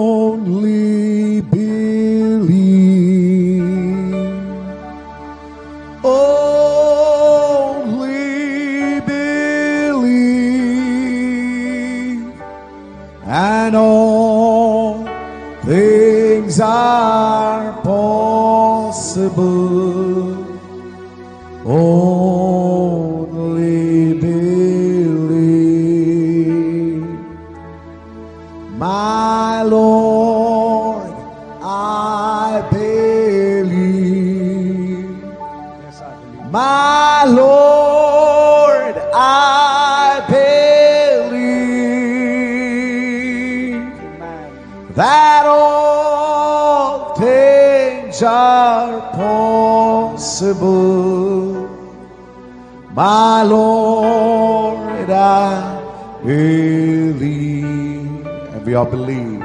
Only believe, only believe, and all things are possible. Only believe. My Lord, I believe. Yes, I believe. My Lord, I believe Amen. that all things are possible. My Lord, I believe. And we all believe.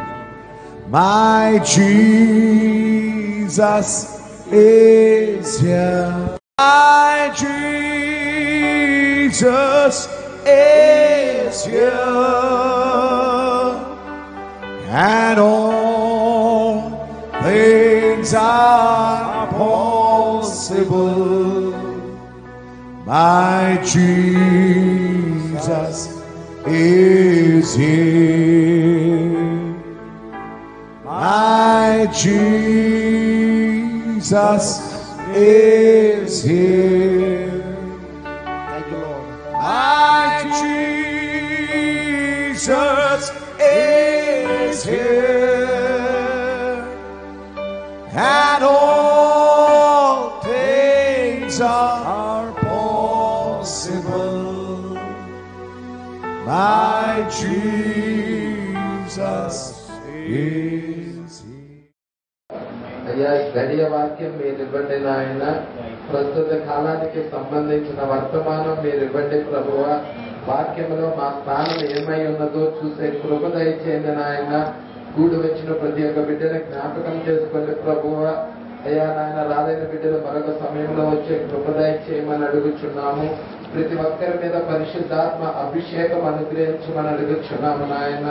My Jesus is here. My Jesus is here. And all things are possible. My Jesus is here. My Jesus is here. Thank you, Lord. My Jesus is here. And all things are possible. My Jesus is here. అయ్యా గడియ వాక్యం మీరు ఇవ్వండి నాయన. ప్రస్తుత కాలానికి సంబంధించిన వర్తమానం మీరు ఇవ్వండి ప్రభువా. వాక్యంలో మా స్థానం ఏమై ఉన్నదో చూసే కృప దయచేయండి నాయన. కూడి వచ్చిన ప్రతి ఒక్క బిడ్డను జ్ఞాపకం చేసుకోండి ప్రభువా. అయ్యా నాయన రాలేని బిడ్డలు మరొక సమయంలో వచ్చే కృప దయచేయమని అడుగుచున్నాము. ప్రతి ఒక్కరి మీద పరిశుద్ధాత్మ అభిషేకం అనుగ్రహించమని అడుగుచున్నాము నాయన.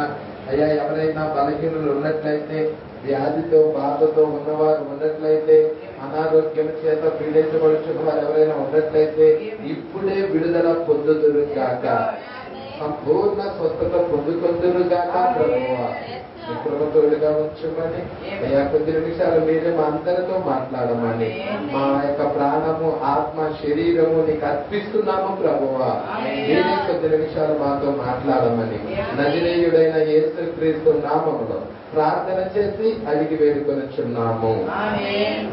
అయ్యా ఎవరైనా బలహీనులు ఉన్నట్లయితే, వ్యాధితో బాధతో ఉన్నవారు ఉన్నట్లయితే, అనారోగ్యం చేత పీడించబడుచున్న వారు ఎవరైనా ఉన్నట్లయితే ఇప్పుడే విడుదల పొందుదురు గాక, సంపూర్ణ స్వస్థత పొందుకొందురు గాక ప్రభువా. కృపతోడుగా ఉంచమని అయ్యా కొద్ది నిమిషాలు మీరే మా అందరితో మాట్లాడమని, మా యొక్క ప్రాణము ఆత్మ శరీరము నీకు అర్పిస్తున్నాము ప్రభువా. మీరే కొద్ది నిమిషాలు మాతో మాట్లాడమని నజరేయుడైన యేసుక్రీస్తు నామములో ప్రార్థన చేసి అడిగి వేడుకొనుచున్నాము. ఆమేన్.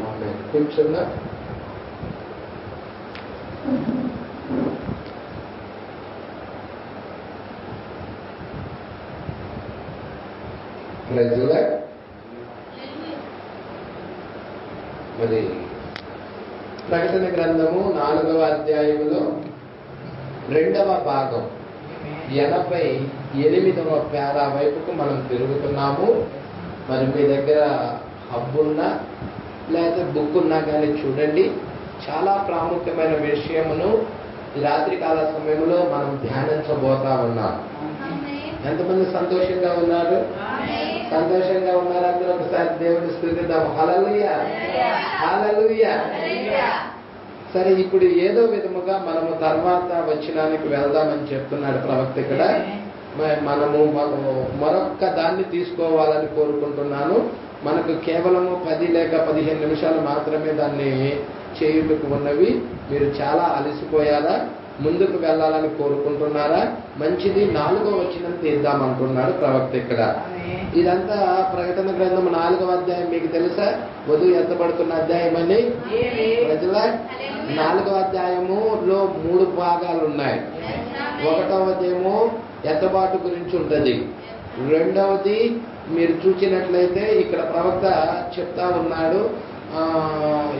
కూర్చున్నా. మరి ప్రకటన గ్రంథము 4వ అధ్యాయములో 2వ భాగం 88వ పేరా వైపుకు మనం తిరుగుతున్నాము. మరి మీ దగ్గర హబ్ ఉన్నా లేకపోతే బుక్ ఉన్నా కానీ చూడండి. చాలా ప్రాముఖ్యమైన విషయమును ఈ రాత్రికాల సమయంలో మనం ధ్యానించబోతా ఉన్నాం. ఎంతమంది సంతోషంగా ఉన్నారు? సంతోషంగా ఉన్నారు అందరూ ఒకసారి దేవుని స్తుతిద్దాం. హల్లెలూయా, హల్లెలూయా. సరే, ఇప్పుడు ఏదో విధముగా మనము తర్వాత వచనానికి వెళ్దామని చెప్తున్నాడు ప్రవక్త ఇక్కడ. మనము మరొక్క దాన్ని తీసుకోవాలని కోరుకుంటున్నాను. మనకు కేవలము 10 లేక 15 నిమిషాలు మాత్రమే దాన్ని చేయుటకు ఉన్నవి. మీరు చాలా అలసిపోయారా? ముందుకు వెళ్ళాలని కోరుకుంటున్నారా? మంచిది. 4వ వచనం తీద్దామంటున్నాడు ప్రవక్త ఇక్కడ. ఇదంతా ప్రకటన గ్రంథం 4వ అధ్యాయం. మీకు తెలుసా వధువు ఎత్తబడుతున్న అధ్యాయం అని? ప్రజల 4వ అధ్యాయములో 3 భాగాలు ఉన్నాయి. 1వదేమో ఎత్తబాటు గురించి ఉంటుంది. 2వది మీరు చూసినట్లయితే ఇక్కడ ప్రవక్త చెప్తా ఉన్నాడు,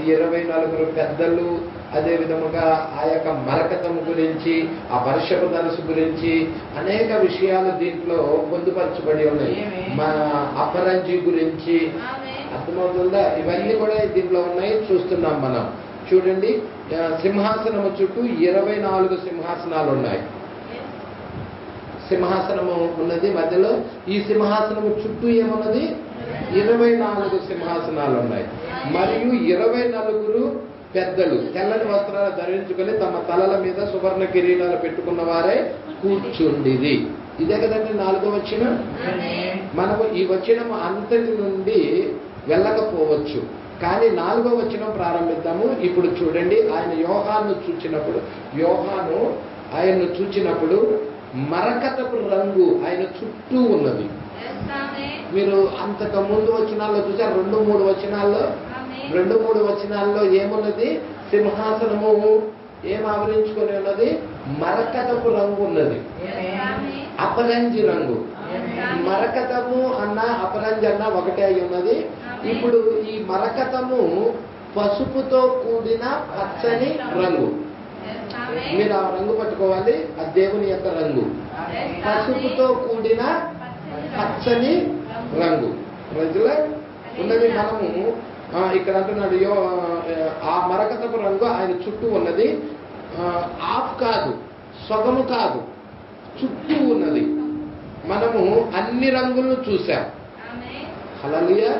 24 పెద్దలు అదే విధముగా ఆ యొక్క మరకతము గురించి, ఆ వర్షపు ధనుసు గురించి అనేక విషయాలు దీంట్లో పొందుపరచబడి ఉన్నాయి. మా అపరంజి గురించి అర్థమవుతుందా? ఇవన్నీ కూడా దీంట్లో ఉన్నాయి, చూస్తున్నాం మనం. చూడండి, సింహాసనము చుట్టూ 24 సింహాసనాలు ఉన్నాయి. సింహాసనము ఉన్నది మధ్యలో. ఈ సింహాసనము చుట్టూ ఏమున్నది? 24 సింహాసనాలు ఉన్నాయి. మరియు 24 పెద్దలు తెల్లని వస్త్రాలు ధరించుకొని తమ తలల మీద సువర్ణ కిరీటాలు పెట్టుకున్న వారే కూర్చుండిది. ఇదే కదండి 4వ వచనం. మనము ఈ వచనం అంతటి నుండి వెళ్ళకపోవచ్చు, కానీ 4వ వచనం ప్రారంభిద్దాము. ఇప్పుడు చూడండి, ఆయన యోహాను ఆయన్ను చూచినప్పుడు మరకతపు రంగు ఆయన చుట్టూ ఉన్నది. మీరు అంతకు ముందు వచనాల్లో చూసారు, 2-3 వచనాల్లో 2-3 వచనాల్లో ఏమున్నది? సింహాసనము ఏం ఆవరించుకొని ఉన్నది? మరకతపు రంగు ఉన్నది, అపరంజి రంగు. మరకతము అన్న అపరంజి అన్న ఒకటే అయి ఉన్నది. ఇప్పుడు ఈ మరకతము పసుపుతో కూడిన పచ్చని రంగు. మీరు ఆ రంగు పట్టుకోవాలి, అది దేవుని యొక్క రంగు. పసుపుతో కూడిన పచ్చని రంగు ప్రజల ఉన్నది. మనము ఇక్కడ అంటున్నాడు, ఆ మరకతపు రంగు ఆయన చుట్టూ ఉన్నది. ఆఫ్ కాదు, సగము కాదు, చుట్టూ ఉన్నది. మనము అన్ని రంగులను చూసాం. హల్లెలూయా.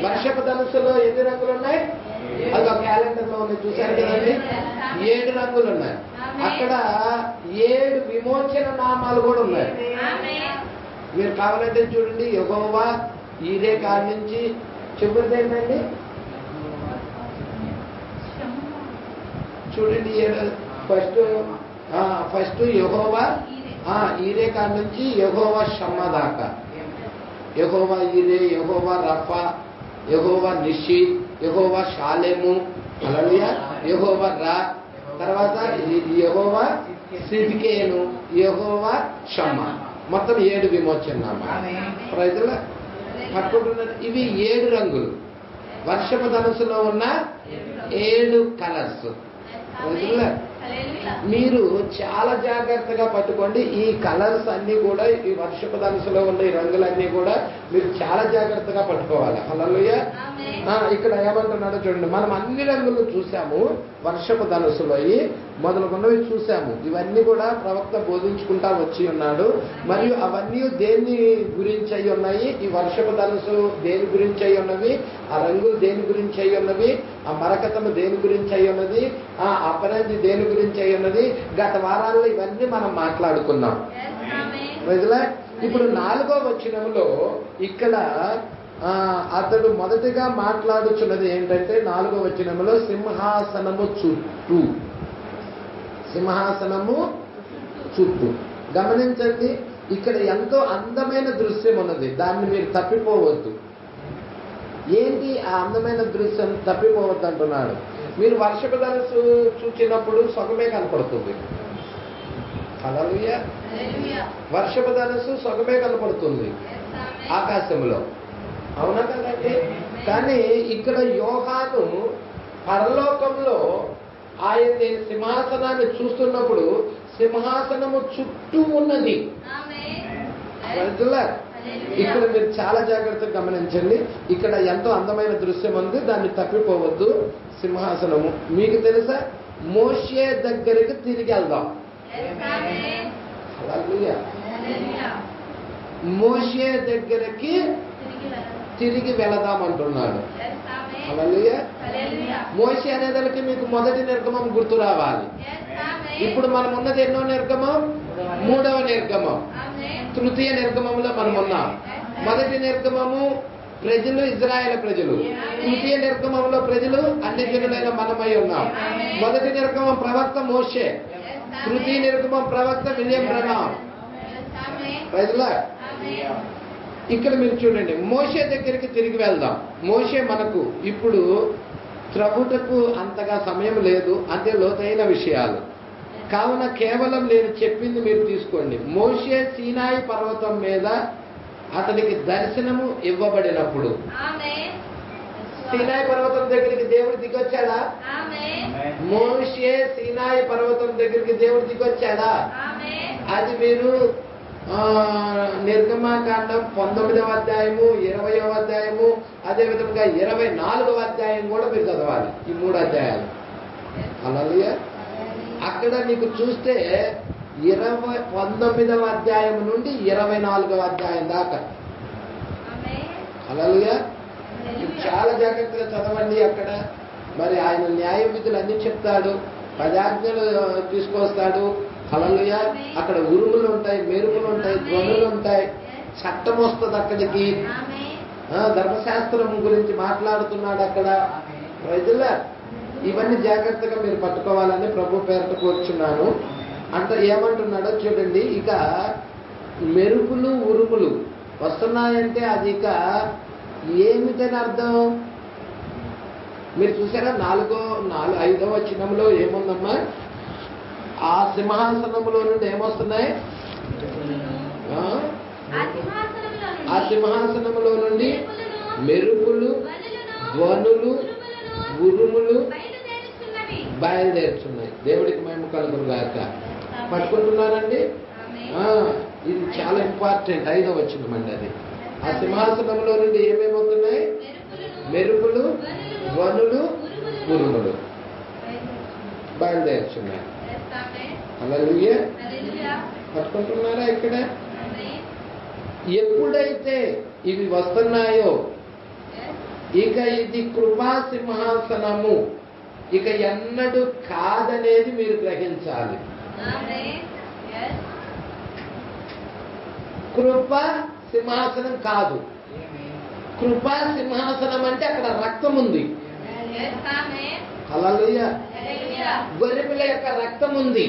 వర్షపు ధనుసులో ఎన్ని రంగులు ఉన్నాయి? అది ఒక క్యాలెండర్ లో ఉన్నాయి, చూశారు కదండి. 7 రంగులు ఉన్నాయి. అక్కడ 7 విమోచన నామాలు కూడా ఉన్నాయి. మీరు కావాలంటే చూడండి, యెహోవా ఈరే కాడి నుంచి చివరిది ఏంటండి? చూడండి, ఫస్ట్ యెహోవా ఈరే కాడి నుంచి యెహోవా షమ్మా దాకా. యెహోవా ఈరే, యెహోవా రఫా, యెహోవా నిషి, యెహోవా షాలెము, హల్లెలూయా, యెహోవా రా, తర్వాత యెహోవా సిద్కేను, యెహోవా షమ్మా. మొత్తం 7 విమోచన నామాలు. ప్రజల పట్టుకుంటున్నారు. ఇవి 7 రంగులు. వర్షపు ధనుసులో ఉన్న 7 కలర్స్. ప్రజల మీరు చాలా జాగ్రత్తగా పట్టుకోండి. ఈ కలర్స్ అన్ని కూడా, ఈ వర్షపు ధనుసులో ఉన్న ఈ రంగులన్నీ కూడా మీరు చాలా జాగ్రత్తగా పట్టుకోవాలి. హల్లెలూయా. ఇక్కడ ఏమంటున్నాడో చూడండి, మనం అన్ని రంగులు చూసాము. వర్షపు ధనుసులో మొదలుకున్నవి చూసాము. ఇవన్నీ కూడా ప్రవక్త బోధించుకుంటా వచ్చి ఉన్నాడు. మరియు అవన్నీ దేని గురించి అయి ఉన్నాయి? ఈ వర్షపు ధనుసు దేని గురించి అయి ఉన్నవి? ఆ రంగులు దేని గురించి అయి ఉన్నవి? ఆ మరకతము దేని గురించి అయి ఉన్నది? ఆ అపరంజి దేని గురించి అయి ఉన్నది? గత వారాల్లో ఇవన్నీ మనం మాట్లాడుకున్నాం. ఇప్పుడు 4వ వచనంలో ఇక్కడ అతడు మొదటిగా మాట్లాడుచున్నది ఏంటంటే, 4వ వచనంలో సింహాసనము చుట్టూ గమనించండి. ఇక్కడ ఎంతో అందమైన దృశ్యం ఉన్నది, దాన్ని మీరు తప్పిపోవద్దు. ఏంటి ఆ అందమైన దృశ్యం? తప్పిపోవద్దు అంటున్నాడు. మీరు వర్షపు ధనుసు చూచినప్పుడు సగమే కనపడుతుంది. హల్లెలూయా. వర్షపు ధనుసు సగమే కనపడుతుంది ఆకాశంలో, అవునా కదండి? కానీ ఇక్కడ యోహాను పరలోకంలో ఆయన సింహాసనాన్ని చూస్తున్నప్పుడు సింహాసనము చుట్టూ ఉన్నది. ఇక్కడ మీరు చాలా జాగ్రత్తగా గమనించండి. ఇక్కడ ఎంతో అందమైన దృశ్యం ఉంది, దాన్ని తప్పిపోవద్దు. సింహాసనము మీకు తెలుసా? మోషే దగ్గరికి తిరిగి వెళ్దాం. హల్లెలూయా. మోషే దగ్గరికి తిరిగి వెళదామంటున్నాడు. హల్లెలూయా. మోషే అనేదానికి మీకు మొదటి నిర్గమం గుర్తు రావాలి. ఇప్పుడు మనం ఉన్నది ఎన్నో నిర్గమం? 3వ నిర్గమం. తృతీయ నిర్గమంలో మనం ఉన్నాం. మొదటి నిర్గమము ప్రజలు, ఇజ్రాయేల్ ప్రజలు. తృతీయ నిర్గమంలో ప్రజలు, అన్ని జనులైన మనమై ఉన్నాం. మొదటి నిర్గమం ప్రవక్త మోషే, తృతీయ నిర్గమం ప్రవక్త విలియం బ్రనాం. ప్రజలా ఇక్కడ మీరు చూడండి, మోషే దగ్గరికి తిరిగి వెళ్దాం. మోషే మనకు ఇప్పుడు త్రవ్వుటకు అంతగా సమయం లేదు, అంతే లోతైన విషయాలు కావున కేవలం నేను చెప్పింది మీరు తీసుకోండి. మోషే సీనాయి పర్వతం మీద అతనికి దర్శనము ఇవ్వబడినప్పుడు సీనాయి పర్వతం దగ్గరికి దేవుడు దిగొచ్చాడా? మోషే సీనాయి పర్వతం దగ్గరికి దేవుడు దిగొచ్చాడా? అది మీరు నిర్గమకాండం 19వ అధ్యాయము 20వ అధ్యాయము అదే విధంగా 24వ అధ్యాయం కూడా మీరు చదవాలి. ఈ 3 అధ్యాయాలు. హల్లెలూయా. అక్కడ మీకు చూస్తే 19వ అధ్యాయం నుండి 24వ అధ్యాయం దాకా. హల్లెలూయా. చాలా జాగ్రత్తగా చదవండి. అక్కడ మరి ఆయన న్యాయ విధులు అన్ని చెప్తాడు, 10 ఆజ్ఞలు తీసుకొస్తాడు. హల్లెలూయా. అక్కడ ఉరుములు ఉంటాయి, మెరుపులు ఉంటాయి, ధ్వనులు ఉంటాయి, చట్టం వస్తుంది అక్కడికి. ధర్మశాస్త్రం గురించి మాట్లాడుతున్నాడు అక్కడ. ప్రజల ఇవన్నీ జాగ్రత్తగా మీరు పట్టుకోవాలని ప్రభు పేరట కోరుచున్నాను. అంటే ఏమంటున్నాడో చూడండి. ఇక మెరుపులు ఉరుములు వస్తున్నాయంటే అది ఇక ఏమిటని అర్థం? మీరు చూసారా? 5వ వచనంలో ఏముందమ్మా? ఆ సింహాసనంలో నుండి ఏమొస్తున్నాయి? ఆ సింహాసనంలో నుండి మెరుపులు, ధ్వనులు, ఉరుములు బయలుదేరుతున్నాయి. దేవుడికి మహిమ కలుగును గాక. పట్టుకుంటున్నారండి? ఇది చాలా ఇంపార్టెంట్. 5వ వచనం అండి అది. ఆ సింహాసనంలో నుండి ఏమేమవుతున్నాయి? మెరుపులు, ధ్వనులు, ఉరుములు బయలుదేరుతున్నాయి. హల్లెలూయా. పట్టుకుంటున్నారా? ఇక్కడ ఎప్పుడైతే ఇవి వస్తున్నాయో ఇక ఇది కృపా సింహాసనము ఇక ఎన్నడూ కాదనేది మీరు గ్రహించాలి. కృపా సింహాసనం కాదు. కృపా సింహాసనం అంటే అక్కడ రక్తం ఉంది. హల్లెలూయా. గొర్రెపిల్ల యొక్క రక్తం ఉంది.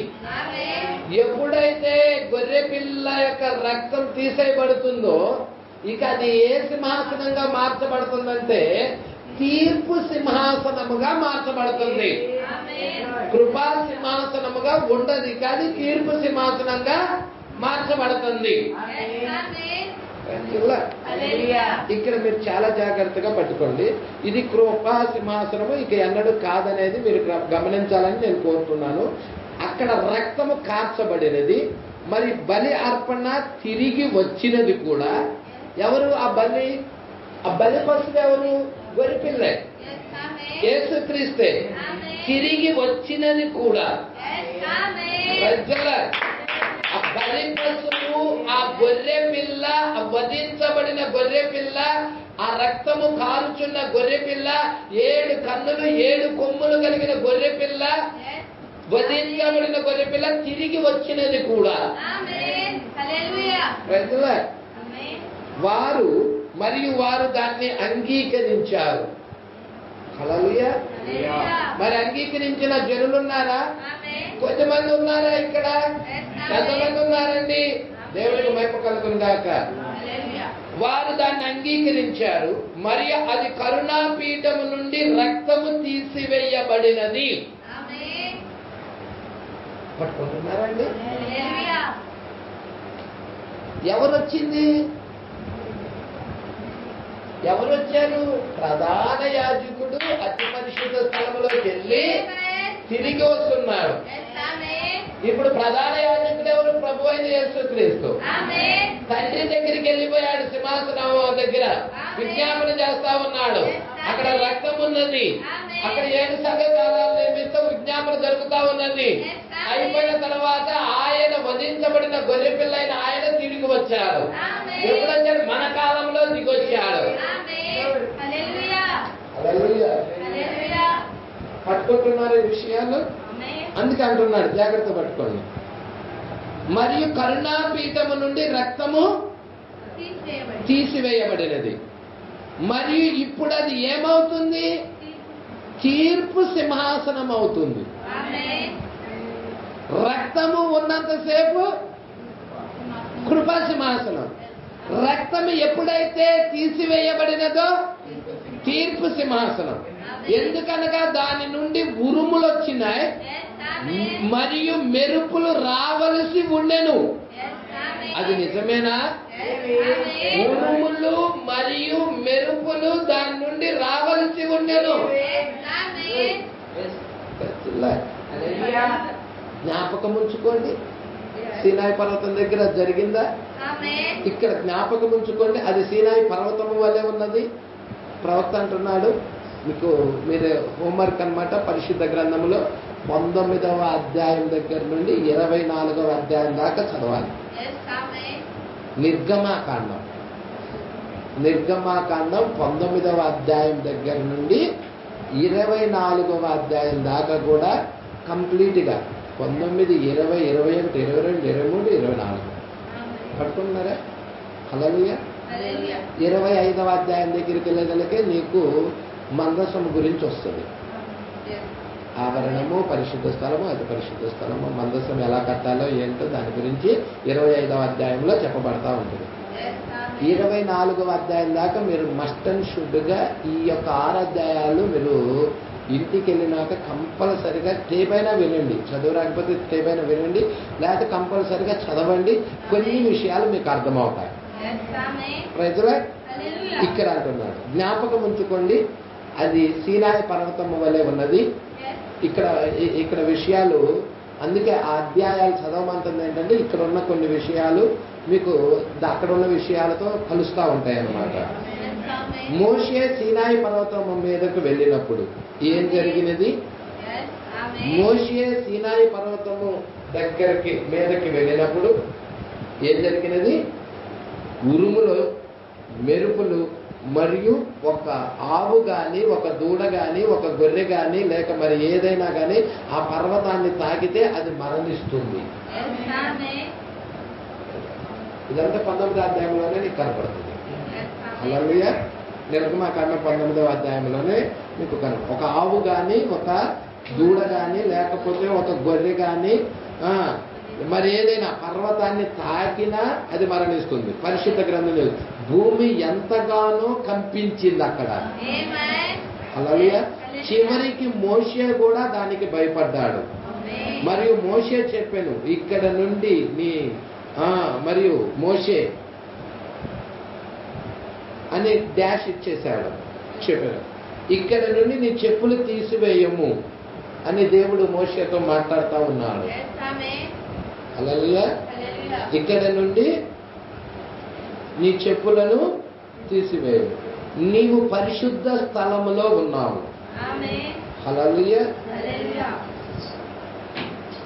ఎప్పుడైతే గొర్రెపిల్ల యొక్క రక్తం తీసేయబడుతుందో ఇక అది ఏ సింహాసనంగా మార్చబడుతుందంటే తీర్పు సింహాసనముగా మార్చబడుతుంది. కృపా సింహాసనముగా ఉండదు, కానీ తీర్పు సింహాసనంగా మార్చబడుతుంది. ఇక్కడ మీరు చాలా జాగ్రత్తగా పట్టుకోండి. ఇది కృపా సింహాసనము ఇక ఎన్నడూ కాదనేది మీరు గమనించాలని నేను కోరుతున్నాను. అక్కడ రక్తము కార్చబడినది. మరి బలి అర్పణ తిరిగి వచ్చినది కూడా. ఎవరు ఆ బలి? ఆ బలి పశువు ఎవరు? గొర్రెపిల్లే, యేసుక్రీస్తే. తిరిగి వచ్చినది కూడా ఆ బలి పశువు, ఆ గొర్రె పిల్ల, వధించబడిన గొర్రె పిల్ల, ఆ రక్తము కారుచున్న గొర్రె పిల్ల, 7 కన్నులు 7 కొమ్ములు కలిగిన గొర్రె పిల్ల, వధించబడిన గొర్రె పిల్ల తిరిగి వచ్చినది కూడా. వారు వారు దాన్ని అంగీకరించారు. హల్లెలూయా. మరి అంగీకరించిన జనులున్నారా? కొంతమంది ఉన్నారా? ఇక్కడ ఎంతమంది ఉన్నారండి? దేవుడికి మహిమ కలుగును గాక. వారు దాన్ని అంగీకరించారు. మరియు అది కరుణాపీఠము నుండి రక్తము తీసివేయబడినది. పట్టుకుంటున్నారండి? ఎవరొచ్చింది? ఎవరొచ్చారు? ప్రధాన యాజకుడు అతి పరిశుద్ధ స్థలంలోకి వెళ్ళి తిరిగి వస్తున్నాడు. ఇప్పుడు ప్రధాన యాజకుడు ఎవరు? ప్రభు అయిన యేసుక్రీస్తు. తండ్రి దగ్గరికి వెళ్ళిపోయాడు. సింహాసనం దగ్గర విజ్ఞాపన చేస్తా ఉన్నాడు. అక్కడ రక్తం ఉన్నది. అక్కడ 7 సంఘకాల నిమిత్తం విజ్ఞాపన జరుగుతా ఉన్నది. అయిపోయిన తర్వాత ఆయన వధించబడిన గొర్రె పిల్ల అయిన ఆయన తిరిగి వచ్చాడు. ఎప్పుడొచ్చాడు? మన కాలంలో దిగొచ్చాడు. పట్టుకుంటున్నారు ఈ విషయాలు. అందుకే అంటున్నాడు జాగ్రత్త పట్టుకోండి. మరియు కరుణాపీఠము నుండి రక్తము తీసివేయబడినది. మరియు ఇప్పుడు అది ఏమవుతుంది? తీర్పు సింహాసనం అవుతుంది. రక్తము ఉన్నంతసేపు కృపా సింహాసనం. రక్తం ఎప్పుడైతే తీసివేయబడినదో తీర్పు సింహాసనం. ఎందుకనగా దాని నుండి ఉరుములు వచ్చినాయి మరియు మెరుపులు రావలసి ఉండెను. అది నిజమేనా? ఉరుములు మరియు మెరుపులు దాని నుండి రావలసి కలిగి ఉండెను. జ్ఞాపకం ఉంచుకోండి, సీనాయి పర్వతం దగ్గర జరిగిందా? ఇక్కడ జ్ఞాపకం ఉంచుకోండి, అది సీనాయి పర్వతము వల్లే ఉన్నది. ప్రవక్త అంటున్నాడు, మీకు మీరు హోంవర్క్ అన్నమాట. పరిశుద్ధ గ్రంథంలో 19వ అధ్యాయం దగ్గర నుండి 24వ అధ్యాయం దాకా చదవాలి. నిర్గమాకాండం 19వ అధ్యాయం దగ్గర నుండి 24వ అధ్యాయం దాకా కూడా కంప్లీట్గా 19, 20, 21, 22, 23, 24 పట్టుకున్నారా? హల్లెలూయా. 25వ అధ్యాయం దగ్గరికి వెళ్ళేదలకే నీకు మందసం గురించి వస్తుంది. ఆవరణము, పరిశుద్ధ స్థలము, అతి పరిశుద్ధ స్థలము, మందసం ఎలా కట్టాలో ఏంటో దాని గురించి 25వ అధ్యాయంలో చెప్పబడతా ఉంటుంది. 24వ అధ్యాయం దాకా మీరు మస్ట్ అండ్ షుడ్గా ఈ యొక్క 6 అధ్యాయాలు మీరు ఇంటికి వెళ్ళినాక కంపల్సరిగా టేపైనా వినండి. చదువు రాకపోతే టేపైనా వినండి, లేకపోతే కంపల్సరిగా చదవండి. కొన్ని విషయాలు మీకు అర్థమవుతాయి. ప్రజలు ఇక్కడ అంటున్నాడు, జ్ఞాపకం ఉంచుకోండి, అది సీనాయి పర్వతం వలె ఉన్నది. ఇక్కడ విషయాలు, అందుకే ఆ అధ్యాయాలు చదవమంటుంది ఏంటంటే ఇక్కడ ఉన్న కొన్ని విషయాలు మీకు అక్కడ ఉన్న విషయాలతో కలుస్తూ ఉంటాయి అన్నమాట. మోషే సీనాయి పర్వతం మీదకు వెళ్ళినప్పుడు ఏం జరిగినది? మోషే సీనాయి పర్వతము మీదకి వెళ్ళినప్పుడు ఏం జరిగినది? ఉరుములు, మెరుపులు మరియు ఒక ఆవు గాని, ఒక దూడ గాని, ఒక గొర్రె గాని, లేక మరి ఏదైనా గాని ఆ పర్వతాన్ని తాకితే అది మరణిస్తుంది. ఇదంతా 19వ అధ్యాయంలోనే నీకు కనపడుతుంది. హల్లెలూయా. నిర్గమాకాండం 19వ అధ్యాయంలోనే మీకు ఒక ఆవు గాని, ఒక దూడ గాని, లేకపోతే ఒక గొర్రె గాని మరి ఏదైనా పర్వతాన్ని తాకినా అది మరణిస్తుంది. పరిశుద్ధ గ్రంథం భూమి ఎంతగానో కంపించింది అక్కడ. హల్లెలూయా. చివరికి మోషే కూడా దానికి భయపడ్డాడు. మరియు మోషే చెప్పాను, ఇక్కడ నుండి మరియు మోషే అని డాష్ ఇచ్చేశాడు, చెప్పాడు, ఇక్కడ నుండి నీ చెప్పులు తీసివేయము అని దేవుడు మోషేతో మాట్లాడుతూ ఉన్నాడు. హల్లెలూయా. ఇక్కడ నుండి నీ చెప్పులను తీసివేయము, నీవు పరిశుద్ధ స్థలములో ఉన్నావు. హల్లెలూయా.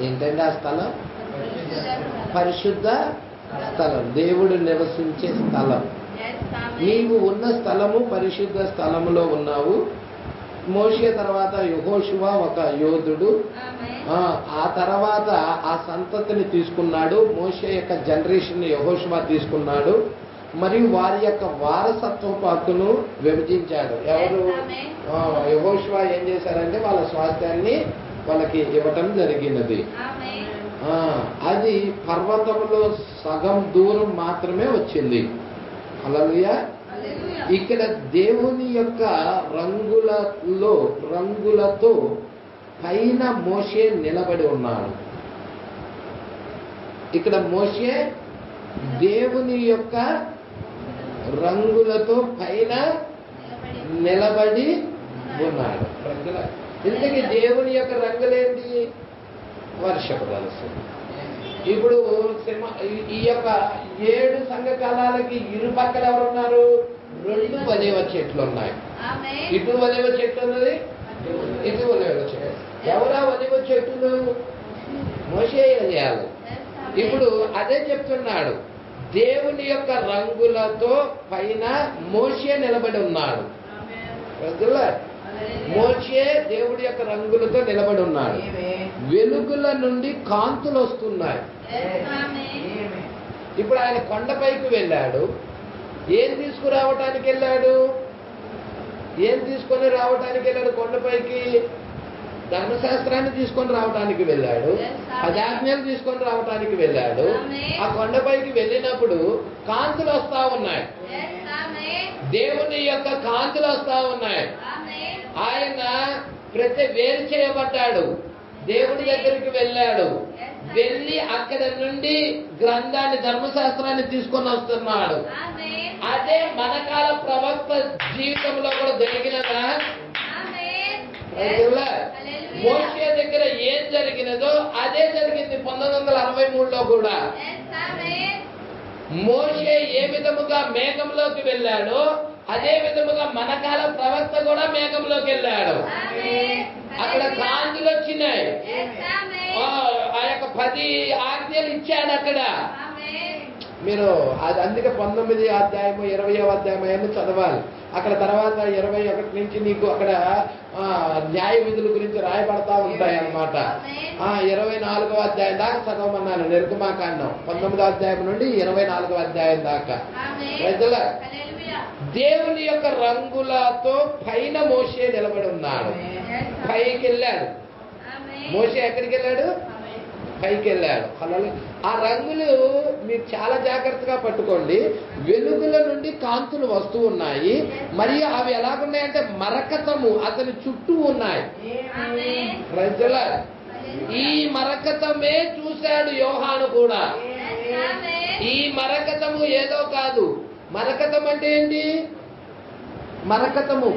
ఏంటండి ఆ స్థలం? పరిశుద్ధ స్థలం, దేవుడు నివసించే స్థలం. నీవు ఉన్న స్థలము పరిశుద్ధ స్థలములో ఉన్నావు. మోషే తర్వాత యెహోషువ ఒక యోధుడు. ఆ తర్వాత ఆ సంతతిని తీసుకున్నాడు. మోషే యొక్క జనరేషన్ యెహోషువ తీసుకున్నాడు. మరియు వారి యొక్క వారసత్వపు హక్కును విభజించాడు. ఎవరు? యెహోషువ ఏం చేశారంటే వాళ్ళ స్వాస్థ్యాన్ని వాళ్ళకి ఇవ్వటం జరిగినది. అది పర్వతంలో సగం దూరం మాత్రమే వచ్చింది. హల్లెలూయా. ఇక్కడ దేవుని యొక్క రంగులతో పైన మోషే నిలబడి ఉన్నాడు. ఇక్కడ మోషే దేవుని యొక్క రంగులతో పైన నిలబడి ఉన్నాడు. ఎందుకంటే దేవుని యొక్క రంగులేంటి? వర్షపు ధనుస్సు. ఇప్పుడు ఈ యొక్క 7 సంఘకాలాలకి ఇరుపక్కల ఎవరున్నారు? 2 ఒలీవ చెట్లు ఉన్నాయి. ఇటు ఒలీవ చెట్టు ఉన్నది, ఇటు ఒలీవ చెట్టు. ఎవరా ఒలీవ చెట్టును? మోషే చేయాలి. ఇప్పుడు అదే చెప్తున్నాడు, దేవుని యొక్క రంగులతో పైన మోషే నిలబడి ఉన్నాడు. మోషే దేవుడి యొక్క రంగులతో నిలబడి ఉన్నాడు. వెలుగుల నుండి కాంతులు వస్తున్నాయి. ఇప్పుడు ఆయన కొండపైకి వెళ్ళాడు. ఏం తీసుకురావటానికి వెళ్ళాడు? ఏం తీసుకొని రావటానికి వెళ్ళాడు? కొండపైకి ధర్మశాస్త్రాన్ని తీసుకొని రావటానికి వెళ్ళాడు. 10 ఆజ్ఞలు తీసుకొని రావటానికి వెళ్ళాడు. ఆ కొండపైకి వెళ్ళినప్పుడు కాంతులు వస్తా ఉన్నాయి. దేవుని యొక్క కాంతులు వస్తా ఉన్నాయి. ఆయన వేరు చేయబడ్డాడు. దేవుడి దగ్గరికి వెళ్ళాడు. వెళ్ళి అక్కడ నుండి గ్రంథాన్ని, ధర్మశాస్త్రాన్ని తీసుకొని వస్తున్నాడు. అదే మనకాల ప్రవక్త జీవితంలో కూడా జరిగినదా? మోషే దగ్గర ఏం జరిగినదో అదే జరిగింది 1963లో కూడా. మోషే ఏ విధముగా మేఘంలోకి వెళ్ళాడో అదే విధముగా మన కాల ప్రవక్త కూడా మేఘంలోకి వెళ్ళాడు. అక్కడ కాంతులు వచ్చినాయి. ఆ యొక్క 10 ఆజ్ఞలు ఇచ్చాడు అక్కడ. మీరు అది అందుకే 19వ అధ్యాయము 20వ అధ్యాయం అన్ని చదవాలి. అక్కడ తర్వాత 21 నుంచి నీకు అక్కడ న్యాయ విధుల గురించి రాయబడతా ఉంటాయి అన్నమాట. 24వ అధ్యాయం దాకా చదవమన్నాను నిర్గమాకాండం. 19వ అధ్యాయం నుండి 24వ అధ్యాయం దాకా. ప్రజల దేవుని యొక్క రంగులతో పైన మోషే నిలబడి ఉన్నాడు. పైకి వెళ్ళాడు మోషే. ఎక్కడికి వెళ్ళాడు? పైకి వెళ్ళాడు. ఆ రంగులు మీరు చాలా జాగ్రత్తగా పట్టుకోండి. వెలుగుల నుండి కాంతులు వస్తూ ఉన్నాయి. మరియు అవి ఎలాగున్నాయంటే మరకతము అతని చుట్టూ ఉన్నాయి. ప్రజల ఈ మరకతమే చూశాడు యోహాను కూడా. ఈ మరకతము ఏదో కాదు. మరకతం అంటే ఏంటి? మరకతము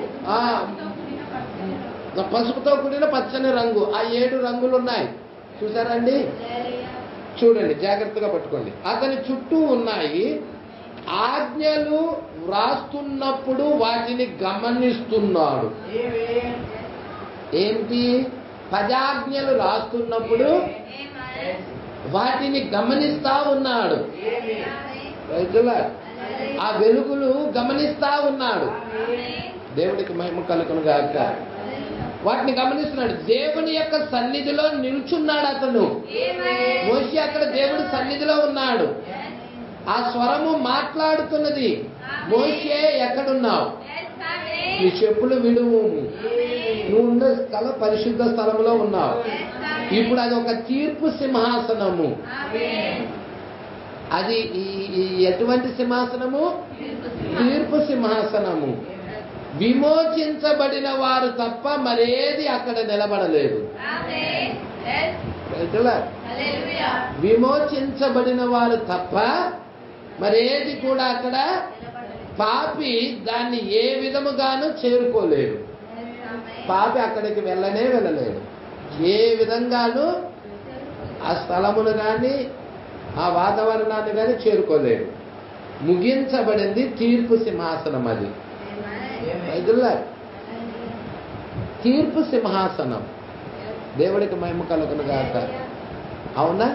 పసుపుతో కూడిన పచ్చని రంగు. ఆ 7 రంగులు ఉన్నాయి చూసారండి. చూడండి జాగ్రత్తగా పట్టుకోండి. అతని చుట్టూ ఉన్నాయి. ఆజ్ఞలు వ్రాస్తున్నప్పుడు వాటిని గమనిస్తున్నాడు. ఏంటి? 10 ఆజ్ఞలు రాస్తున్నప్పుడు వాటిని గమనిస్తా ఉన్నాడు. ఆ వెలుగులు గమనిస్తా ఉన్నాడు. దేవుడికి మహిమ కలుగును గాక. వాటిని గమనిస్తున్నాడు. దేవుని యొక్క సన్నిధిలో నిల్చున్నాడు అతను. మోషే అక్కడ దేవుడి సన్నిధిలో ఉన్నాడు. ఆ స్వరము మాట్లాడుతున్నది. మోషే ఎక్కడున్నావు? నీ చెప్పులు విడువు. నువ్వు ఉన్న స్థలం పరిశుద్ధ స్థలంలో ఉన్నావు. ఇప్పుడు అది ఒక తీర్పు సింహాసనము. అది ఎటువంటి సింహాసనము? తీర్పు సింహాసనము. విమోచించబడిన వారు తప్ప మరేది అక్కడ నిలబడలేదు. విమోచించబడిన వారు తప్ప మరేది కూడా అక్కడ పాపి దాన్ని ఏ విధముగాను చేరుకోలేడు. పాపి అక్కడికి వెళ్ళలేడు. ఏ విధంగాను ఆ స్థలమును కానీ ఆ వాతావరణాన్ని కానీ చేరుకోలేడు. ముగించబడింది తీర్పు సింహాసనం. అది తీర్పు సింహాసనం. దేవుడికి మహిమ కలుగును గాక. అవునా?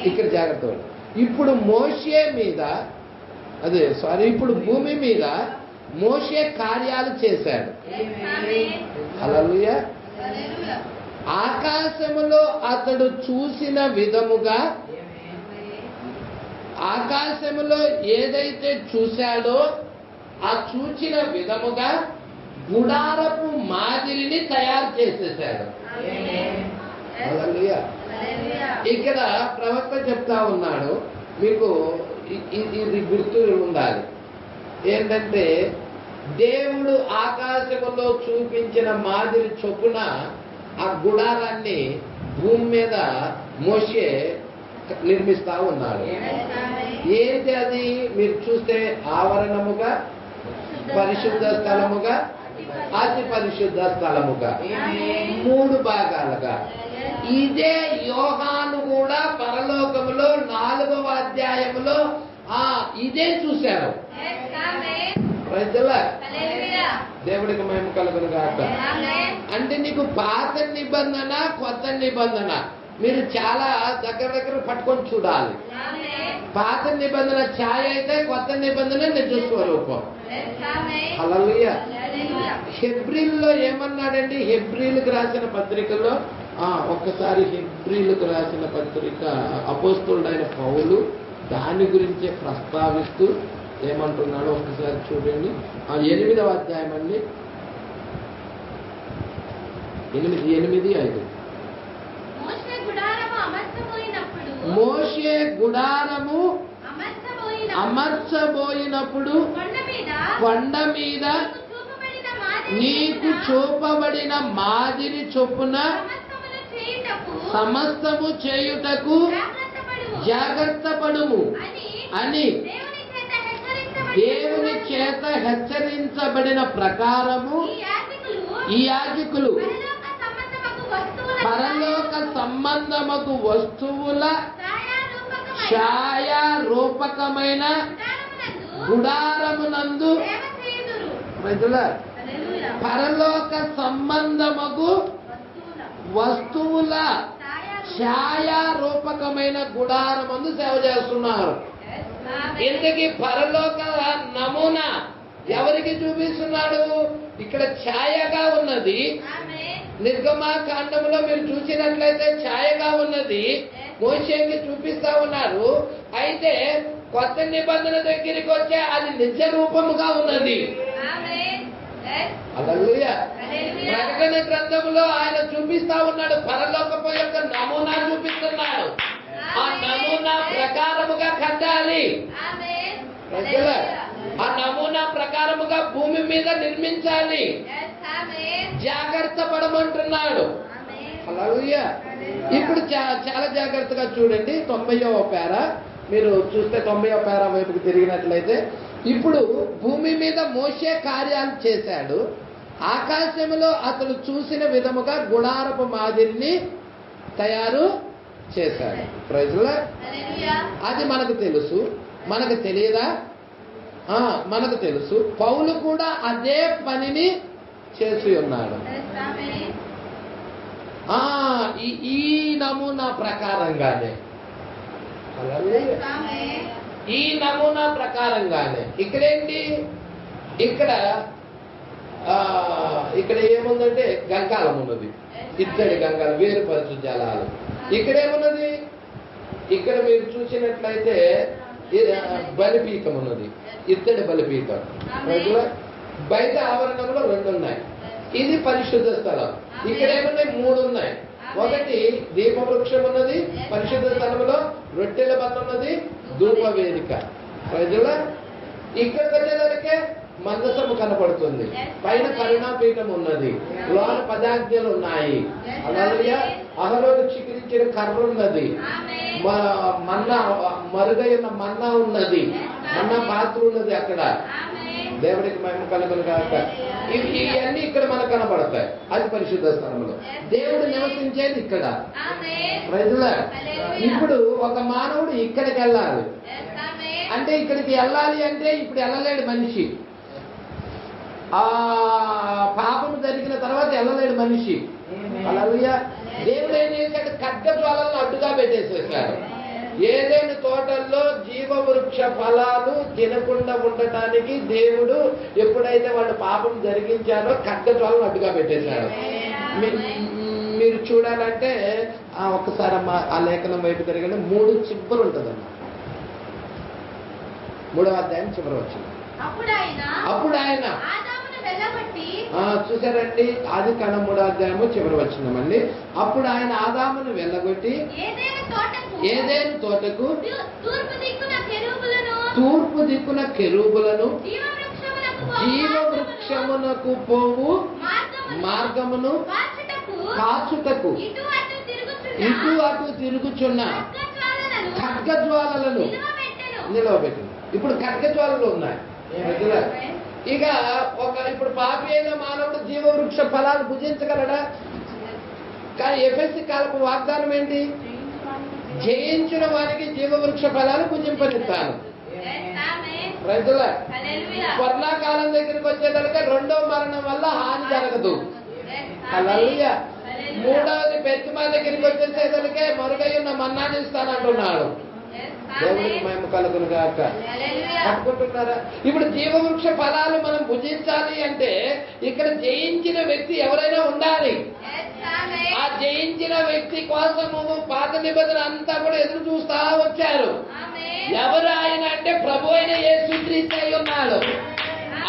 ఇక్కడ జాగ్రత్త. ఇప్పుడు మోషే మీద ఇప్పుడు భూమి మీద మోషే కార్యాలు చేశాడు. హల్లెలూయా. ఆకాశములో అతడు చూసిన విధముగా, ఆకాశములో ఏదైతే చూశాడో ఆ చూచిన విధముగా గుడారపు మాదిరిని తయారు చేసేసాడు. ఇక్కడ ప్రవక్త చెప్తా ఉన్నాడు, మీకు ఇది గుర్తు ఉండాలి. ఏంటంటే దేవుడు ఆకాశములో చూపించిన మాదిరి చొప్పున ఆ గుడారాన్ని భూమి మీద మోషే నిర్మిస్తా ఉన్నాడు. ఏంటి అది? మీరు చూస్తే ఆవరణముగా, పరిశుద్ధ స్థలముగా, అతి పరిశుద్ధ స్థలముగా 3 భాగాలుగా. ఇదే యోహాను కూడా పరలోకములో 4వ అధ్యాయములో ఇదే చూశారు. దేవుడికి మహిమ కలుగును గాక. అంటే నీకు పాత నిబంధన, కొత్త నిబంధన మీరు చాలా దగ్గర పట్టుకొని చూడాలి. పాత నిబంధన ఛాయ అయితే, కొత్త నిబంధన నిజ స్వరూపం. హల్లెలూయా. హెబ్రీల్లో ఏమన్నాడండి? హెబ్రీలకు రాసిన పత్రికలో ఒక్కసారి హెబ్రీలకు రాసిన పత్రిక అపోస్తలుడైన పౌలు దాని గురించే ప్రస్తావిస్తూ ఏమంటున్నాడో ఒక్కసారి చూడండి. 8వ అధ్యాయం అండి. 8:5. మోషే గుడారము అమర్చబోయినప్పుడు కొండ మీద నీకు చూపబడిన మాదిరి చొప్పున సమస్తము చేయుటకు జాగ్రత్త పడుము అని దేవుని చేత హెచ్చరించబడిన ప్రకారము ఈ యాజకులు పరలోక సంబంధమగు వస్తువుల ఛాయా రూపకమైన గుడారమునందు పరలోక సంబంధమగు వస్తువుల ఛాయా రూపకమైన గుడారమందు సేవ చేస్తున్నారు. ఇంతకీ పరలోక నమూనా ఎవరికి చూపిస్తున్నాడు? ఇక్కడ ఛాయగా ఉన్నది. నిర్గమాకాండంలో మీరు చూసినట్లయితే ఛాయగా ఉన్నది, మోషేకి చూపిస్తా ఉన్నారు. అయితే కొత్త నిబంధన దగ్గరికి వచ్చే అది నిజ రూపముగా ఉన్నది. హల్లెలూయా. ప్రకటన గ్రంథంలో ఆయన చూపిస్తా ఉన్నాడు, పరలోకపు యొక్క నమూనా చూపిస్తున్నాడు. ఆ నమూనా ప్రకారముగా కట్టాలి. ఆ నమూనా ప్రకారముగా భూమి మీద నిర్మించాలి. జాగ్రత్త పడమంటున్నాడు. హల్లెలూయా. ఇప్పుడు చాలా జాగ్రత్తగా చూడండి. 90వ పేరా మీరు చూస్తే 90వ పేరా వైపుకి తిరిగినట్లయితే, ఇప్పుడు భూమి మీద మోషే కార్యాలు చేశాడు. ఆకాశంలో అతడు చూసిన విధముగా గుడారపు మాదిరిని తయారు చేశాడు. ప్రజల అది మనకు తెలుసు. మనకు తెలియదా? మనకు తెలుసు. పౌలు కూడా అదే పనిని చేసి ఉన్నాడు. ఈ నమూనా ప్రకారంగానే ఈ నమూనా ప్రకారంగానే ఇక్కడేంటి? ఇక్కడ ఏముందంటే గంగాలం ఉన్నది, ఇత్తడి గంగాలు, వేరుపరచు జలాలు. ఇక్కడేమున్నది? ఇక్కడ మీరు చూసినట్లయితే బలిపీఠం ఉన్నది, ఇత్తడి బలిపీఠం. బయట ఆవరణంలో 2 ఉన్నాయి. ఇది పరిశుద్ధ స్థలం. ఇక్కడ ఏమున్నాయి? 3 ఉన్నాయి. ఒకటి దీపవృక్షం ఉన్నది, పరిశుద్ధ స్థలంలో రొట్టెల బంధం ఉన్నది, ధూప వేదిక. ప్రజల ఇక్కడికి వచ్చేదానికే మందసము కనపడుతుంది. పైన కరుణాపీఠం ఉన్నది, లోన పదాజ్ఞలు ఉన్నాయి. అలాగే అహరోను చికిరించిన కర్ర ఉన్నది, మన్నా మరుగైన మన్నా ఉన్నది, మన్నా పాత్ర ఉన్నది. అక్కడ దేవుడికి మహిమ కలుగును గాక. ఇవన్నీ ఇక్కడ మనకు కనబడతాయి. అది పరిశుద్ధ స్థలంలో దేవుడు నివసించేది ఇక్కడ. ప్రజల ఇప్పుడు ఒక మానవుడు ఇక్కడికి వెళ్ళాలి అంటే, ఇక్కడికి వెళ్ళాలి అంటే ఇప్పుడు వెళ్ళలేడు మనిషి. ఆ పాపము జరిగిన తర్వాత వెళ్ళలేడు మనిషి. హల్లెలూయా. దేవుడు ఏం చేశాడు? ఖడ్గజ్వాలను అడ్డుగా పెట్టేసేసాడు. ఏదైనా తోటల్లో జీవవృక్ష ఫలాలు తినకుండా ఉండటానికి దేవుడు ఎప్పుడైతే వాళ్ళు పాపం జరిగించారో ఖడ్గజ్వాలను అడ్డుగా పెట్టేశాడు. మీరు చూడాలంటే ఒక్కసారి ఆ లేఖనం వైపు తిరగండి. 3 చివరి ఉంటుందన్న, 3వ అధ్యాయం చివరి వచ్చింది. అప్పుడు ఆయన చూసారండి, ఆది కాండం 3వ అధ్యాయము చివరి వచ్చిందమండి. అప్పుడు ఆయన ఆదామును వెళ్ళగొట్టి ఏదైనా తోటకు తూర్పు దిక్కున కెరూబులను, జీవవృక్షమునకు పోవు మార్గమును కాచుటకు ఇటు అటు తిరుగుచున్న ఖడ్గజ్వాలలను నిలవబెట్టింది. ఇప్పుడు ఖడ్గజ్వాలలు ఉన్నాయి. ఇక ఇప్పుడు పాపి అయిన మానవుడు జీవవృక్ష ఫలాలు భుజించగలడా? కానీ ఎఫెసీ కాలపు వాగ్దానం ఏంటి? జయించిన వారికి జీవవృక్ష ఫలాలు భుజింపనిస్తాను. రైతుల వర్ణాకాలం దగ్గరికి వచ్చేదానిక 2వ మరణం వల్ల హాని జరగదు. హల్లెలూయా. 3వది పెద్దిమా దగ్గరికి వచ్చేసేదానికే మరుగై ఉన్న మన్నాన్ని ఇస్తానంటున్నాడు. దేవుడికి మహిమ కలుగును గాక. పట్టుకుంటున్నారా? ఇప్పుడు జీవవృక్ష ఫలాలు మనం భుజించాలి అంటే ఇక్కడ జయించిన వ్యక్తి ఎవరైనా ఉండాలి. ఆ జయించిన వ్యక్తి కోసము పాత నిబంధన అంతా కూడా ఎదురు చూస్తా వచ్చారు. ఎవరు ఆయన అంటే ప్రభు అయిన యేసుక్రీస్తు అయి ఉన్నాడు.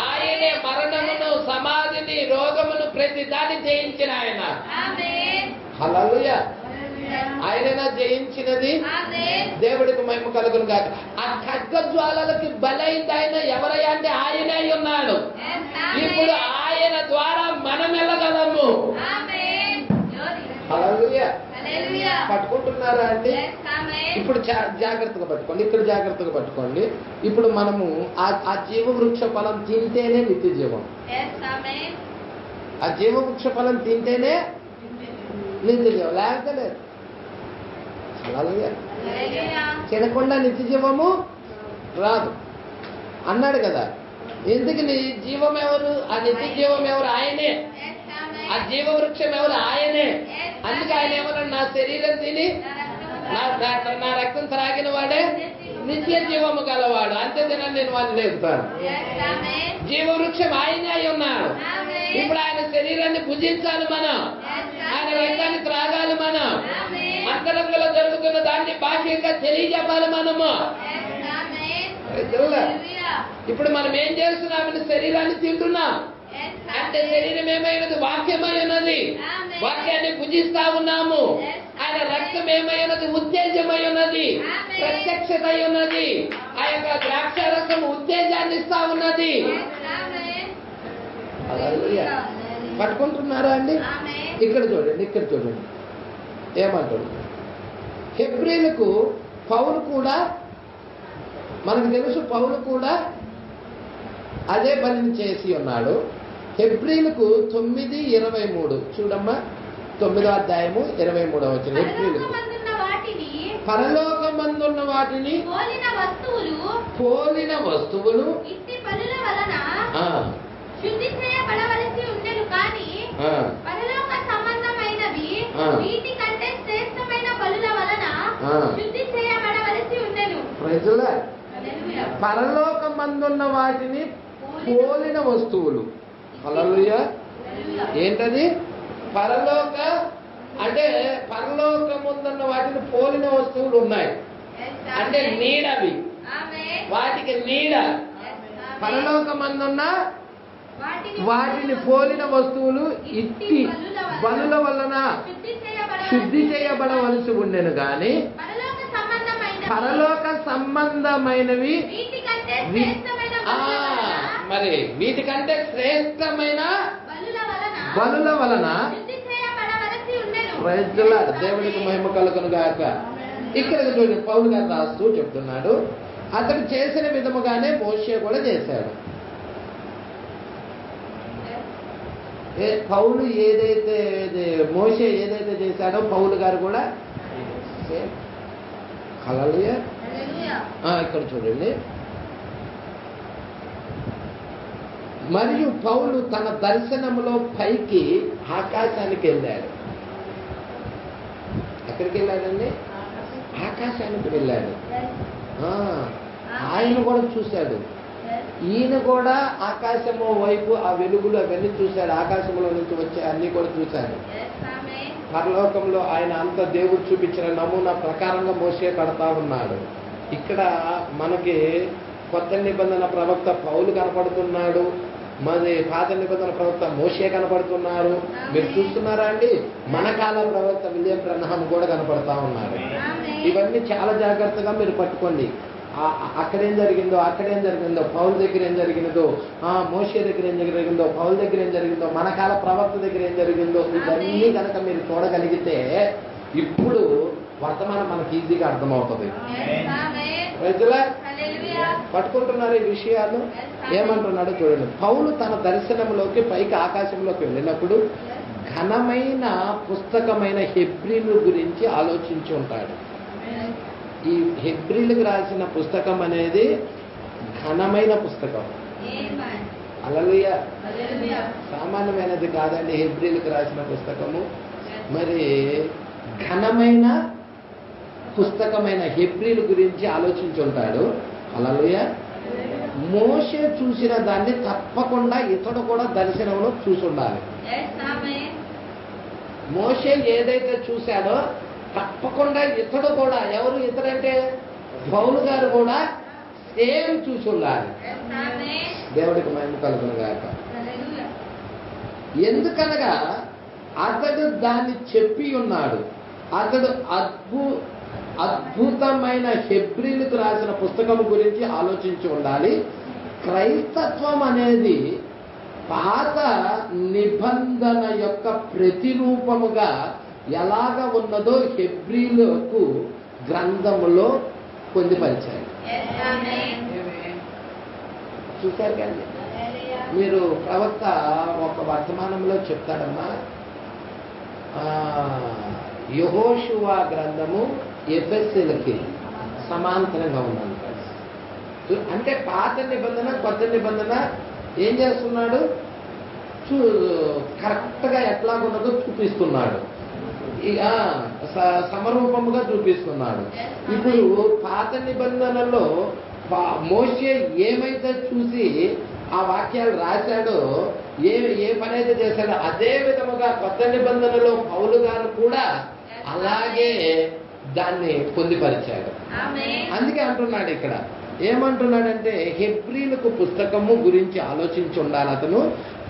ఆయనే మరణమును, సమాధిని, రోగమును, ప్రతి దాన్ని జయించిన ఆయన. హల్లెలూయా. ఆయననా జయించినది. దేవుడికి మహిమ కలుగును గాక. ఆ ఖడ్గజ్వాలకి బలైంది ఆయన ఎవరయ్యా అంటే ఆయనే అయి ఉన్నాడు. ఇప్పుడు ఆయన ద్వారా మనం వెళ్ళగలము. హల్లెలూయా. పట్టుకుంటున్నారా అండి? ఇప్పుడు జాగ్రత్తగా పట్టుకోండి. ఇక్కడ జాగ్రత్తగా పట్టుకోండి. ఇప్పుడు మనము ఆ జీవవృక్ష ఫలం తింటేనే నిత్య జీవం. ఆ జీవవృక్ష ఫలం తింటేనే నిత్య జీవం, లేకపోతే లేదు. తినకుండా నిత్య జీవము రాదు అన్నాడు కదా. ఎందుకు నీ జీవం ఎవరు? ఆ నిత్య జీవం ఎవరు? ఆయనే. ఆ జీవవృక్షం ఎవరు? ఆయనే. అందుకే ఆయన ఏమన్నాడు? నా శరీరం తిని నా రక్తం త్రాగిన వాడే నిత్య జీవము గలవాడు, అంతే తినని నేను వాళ్ళు లేపుతాను. జీవవృక్షం ఆయనే అయి ఉన్నాడు. ఇప్పుడు ఆయన శరీరాన్ని భుజించాలి మనం, ఆయన రక్తాన్ని త్రాగాలి మనం, అంతరంగంలో జరుగుతున్న దాన్ని బాహ్యంగా తెలియజెప్పాలి మనము. ఇప్పుడు మనం ఏం చేస్తున్నామని శరీరాన్ని తింటున్నాం అంటే శరీరం ఏమైనది? వాక్యమై ఉన్నది. వాక్యాన్ని భుజిస్తా ఉన్నాము. ఆయన రక్తం ఏమై ఉన్నది? ఉత్తేజమై ఉన్నది, ప్రత్యక్షత అయి ఉన్నది. ఆ యొక్క ద్రాక్షారసం ఉత్తేజాన్ని ఇస్తా ఉన్నది. పట్టుకుంటున్నారా అండి? ఇక్కడ చూడండి, ఇక్కడ చూడండి ఏమంటాడు. హెబ్రీలకు పౌలు కూడా, మనకు తెలుసు పౌలు కూడా అదే పనిని చేసి ఉన్నాడు. హెబ్రీలకు 9:23 చూడమ్మా, 9వ అధ్యాయము 23వ వచనం. హెబ్రీలకు పరలోకమందున్న వాటిని పోలిన వస్తువులు శుద్ధి చేయబడవలసి ఉండెను, కానీ పరలోక సంబంధమైనవి వీటి కంటే శ్రేష్టమైన బలుల వలన శుద్ధి చేయబడవలసి ఉండెను. పరలోకమందున్న వాటిని పోలిన వస్తువులు. హల్లెలూయా. ఏంటది? పరలోక అంటే పరలోకముందున్న వాటిని పోలిన వస్తువులు ఉన్నాయి అంటే నీడవి, వాటికి నీడ. పరలోకమందున్న వాటిని పోలిన వస్తువులు ఇట్టి బలుల వలన శుద్ధి చేయబడవలసి ఉండెను, గాని పరలోక సంబంధమైనవి మరి వీటికంటే శ్రేష్టమైన బలుల వలన దేవుడికి మహిమ కలుగును గాక. ఇక్కడ చూడండి, పౌలు గారు రాస్తూ చెప్తున్నాడు, అతడు చేసిన విధముగానే మోషే కూడా చేశాడు. పౌలు ఏదైతే మోషే ఏదైతే చేశాడో పౌలు గారు కూడా హల్లెలూయా. ఇక్కడ చూడండి, మరియు పౌలు తన దర్శనములో పైకి ఆకాశానికి వెళ్ళాడు. ఎక్కడికి వెళ్ళాడండి? ఆకాశానికి వెళ్ళాడు. ఆయన కూడా చూశాడు. ఈయన కూడా ఆకాశము వైపు ఆ వెలుగులు అవన్నీ చూశాడు. ఆకాశంలో నుంచి వచ్చే అన్ని కూడా చూశాడు. పరలోకంలో ఆయన అంత దేవుడు చూపించిన నమూనా ప్రకారంగా మోసే కడతా ఉన్నాడు. ఇక్కడ మనకి కొత్త నిబంధన ప్రవక్త పౌలు కనపడుతున్నాడు, మరి పాత నిబంధన ప్రవక్త మోషే కనపడుతున్నారు. మీరు చూస్తున్నారా అండి? మన కాల ప్రవక్త విలియం బ్రన్హాం కూడా కనపడతా ఉన్నారు. ఇవన్నీ చాలా జాగ్రత్తగా మీరు పట్టుకోండి. అక్కడేం జరిగిందో, అక్కడేం జరిగిందో, పౌలు దగ్గర ఏం జరిగినదో, మోషే దగ్గర ఏం జరిగిందో, పౌలు దగ్గర ఏం జరిగిందో, మన కాల ప్రవక్త దగ్గర ఏం జరిగిందో, ఇవన్నీ కనుక మీరు చూడగలిగితే ఇప్పుడు వర్తమానం మనకి ఈజీగా అర్థమవుతుంది. పట్టుకుంటున్నారు ఈ విషయాలు. ఏమంటున్నాడో చూడండి. పౌలు తన దర్శనంలోకి పైకి ఆకాశంలోకి వెళ్ళినప్పుడు ఘనమైన పుస్తకమైన హెబ్రీలు గురించి ఆలోచించి ఉంటాడు. ఈ హెబ్రీలకు రాసిన పుస్తకం అనేది ఘనమైన పుస్తకం. హల్లెలూయా. సామాన్యమైనది కాదండి హెబ్రీలకు రాసిన పుస్తకము. మరి ఘనమైన పుస్తకమైన హెబ్రీల గురించి ఆలోచించి ఉంటాడు. హల్లెలూయా. మోషే చూసిన దాన్ని తప్పకుండా ఇతడు కూడా దర్శనంలో చూసి ఉండాలి. మోషే ఏదైతే చూశాడో తప్పకుండా ఇతడు కూడా, ఎవరు ఇతడంటే పౌలు గారు కూడా సేమ్ చూసి ఉండాలి. దేవుడికి మహిమ కలుగును గాక. ఎందుకనగా అతడు దాన్ని చెప్పి ఉన్నాడు. అతడు అద్భుతమైన హెబ్రీలకు రాసిన పుస్తకం గురించి ఆలోచించి ఉండాలి. క్రైస్తత్వం అనేది పాత నిబంధన యొక్క ప్రతిరూపముగా ఎలాగ ఉన్నదో హెబ్రీలకు గ్రంథములో పొందుపరిచారు. చూశారు కానీ మీరు ప్రవక్త ఒక వర్తమానంలో చెప్తాడమ్మా, యెహోషువ గ్రంథము ఎఫెసీయులకి సమాంతరంగా ఉందంట. అంటే పాత నిబంధన కొత్త నిబంధన ఏం చేస్తున్నాడు, కరెక్ట్గా ఎట్లాగున్నదో చూపిస్తున్నాడు, సమరూపముగా చూపిస్తున్నాడు. ఇప్పుడు పాత నిబంధనలో మోషే ఏమైతే చూసి ఆ వాక్యాలు రాశాడో, ఏ పని అయితే చేశాడో అదే విధముగా కొత్త నిబంధనలో పౌలు గారు కూడా అలాగే దాన్ని పొందిపరిచాడు. అందుకే అంటున్నాడు ఇక్కడ, ఏమంటున్నాడంటే హెబ్రీలకు పుస్తకము గురించి ఆలోచించి ఉండాలి అతను.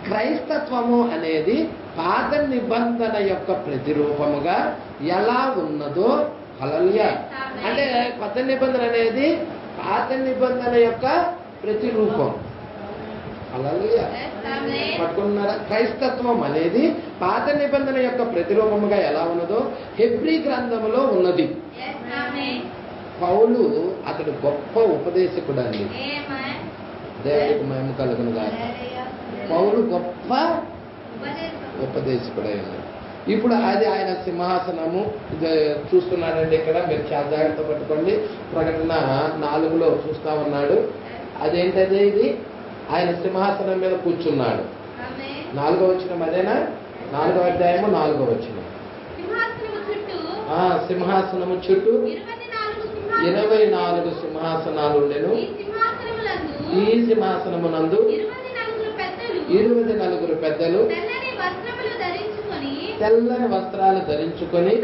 క్రైస్తత్వము అనేది పాత నిబంధన యొక్క ప్రతిరూపముగా ఎలా ఉన్నదో, హల్లెలూయా, అంటే కొత్త నిబంధన అనేది పాత నిబంధన యొక్క ప్రతిరూపం. హల్లెలూయా, పట్టుకున్నారా? క్రైస్తత్వం అనేది పాత నిబంధన యొక్క ప్రతిరూపముగా ఎలా ఉన్నదో హెబ్రీ గ్రంథములో ఉన్నది. పౌలు అతడు గొప్ప ఉపదేశకుడు అండి. దేవుడికి మహిమ కలుగును గాక. పౌలు గొప్ప ఉపదేశకుడైంది. ఇప్పుడు అది ఆయన సింహాసనము చూస్తున్నాడండి. ఇక్కడ మీరు చాలా జాగ్రత్త పట్టుకోండి. ప్రకటన 4లో చూస్తా ఉన్నాడు. అదేంటది, ఇది ఆయన సింహాసనం మీద కూర్చున్నాడు. 4వ వచనం అదేనా? 4వ అధ్యాయము 4వ వచనం. సింహాసనము చుట్టూ 24 సింహాసనాలు ఉండెను. ఈ సింహాసనమునందు 24 పెద్దలు తెల్లని వస్త్రాలు ధరించుకొని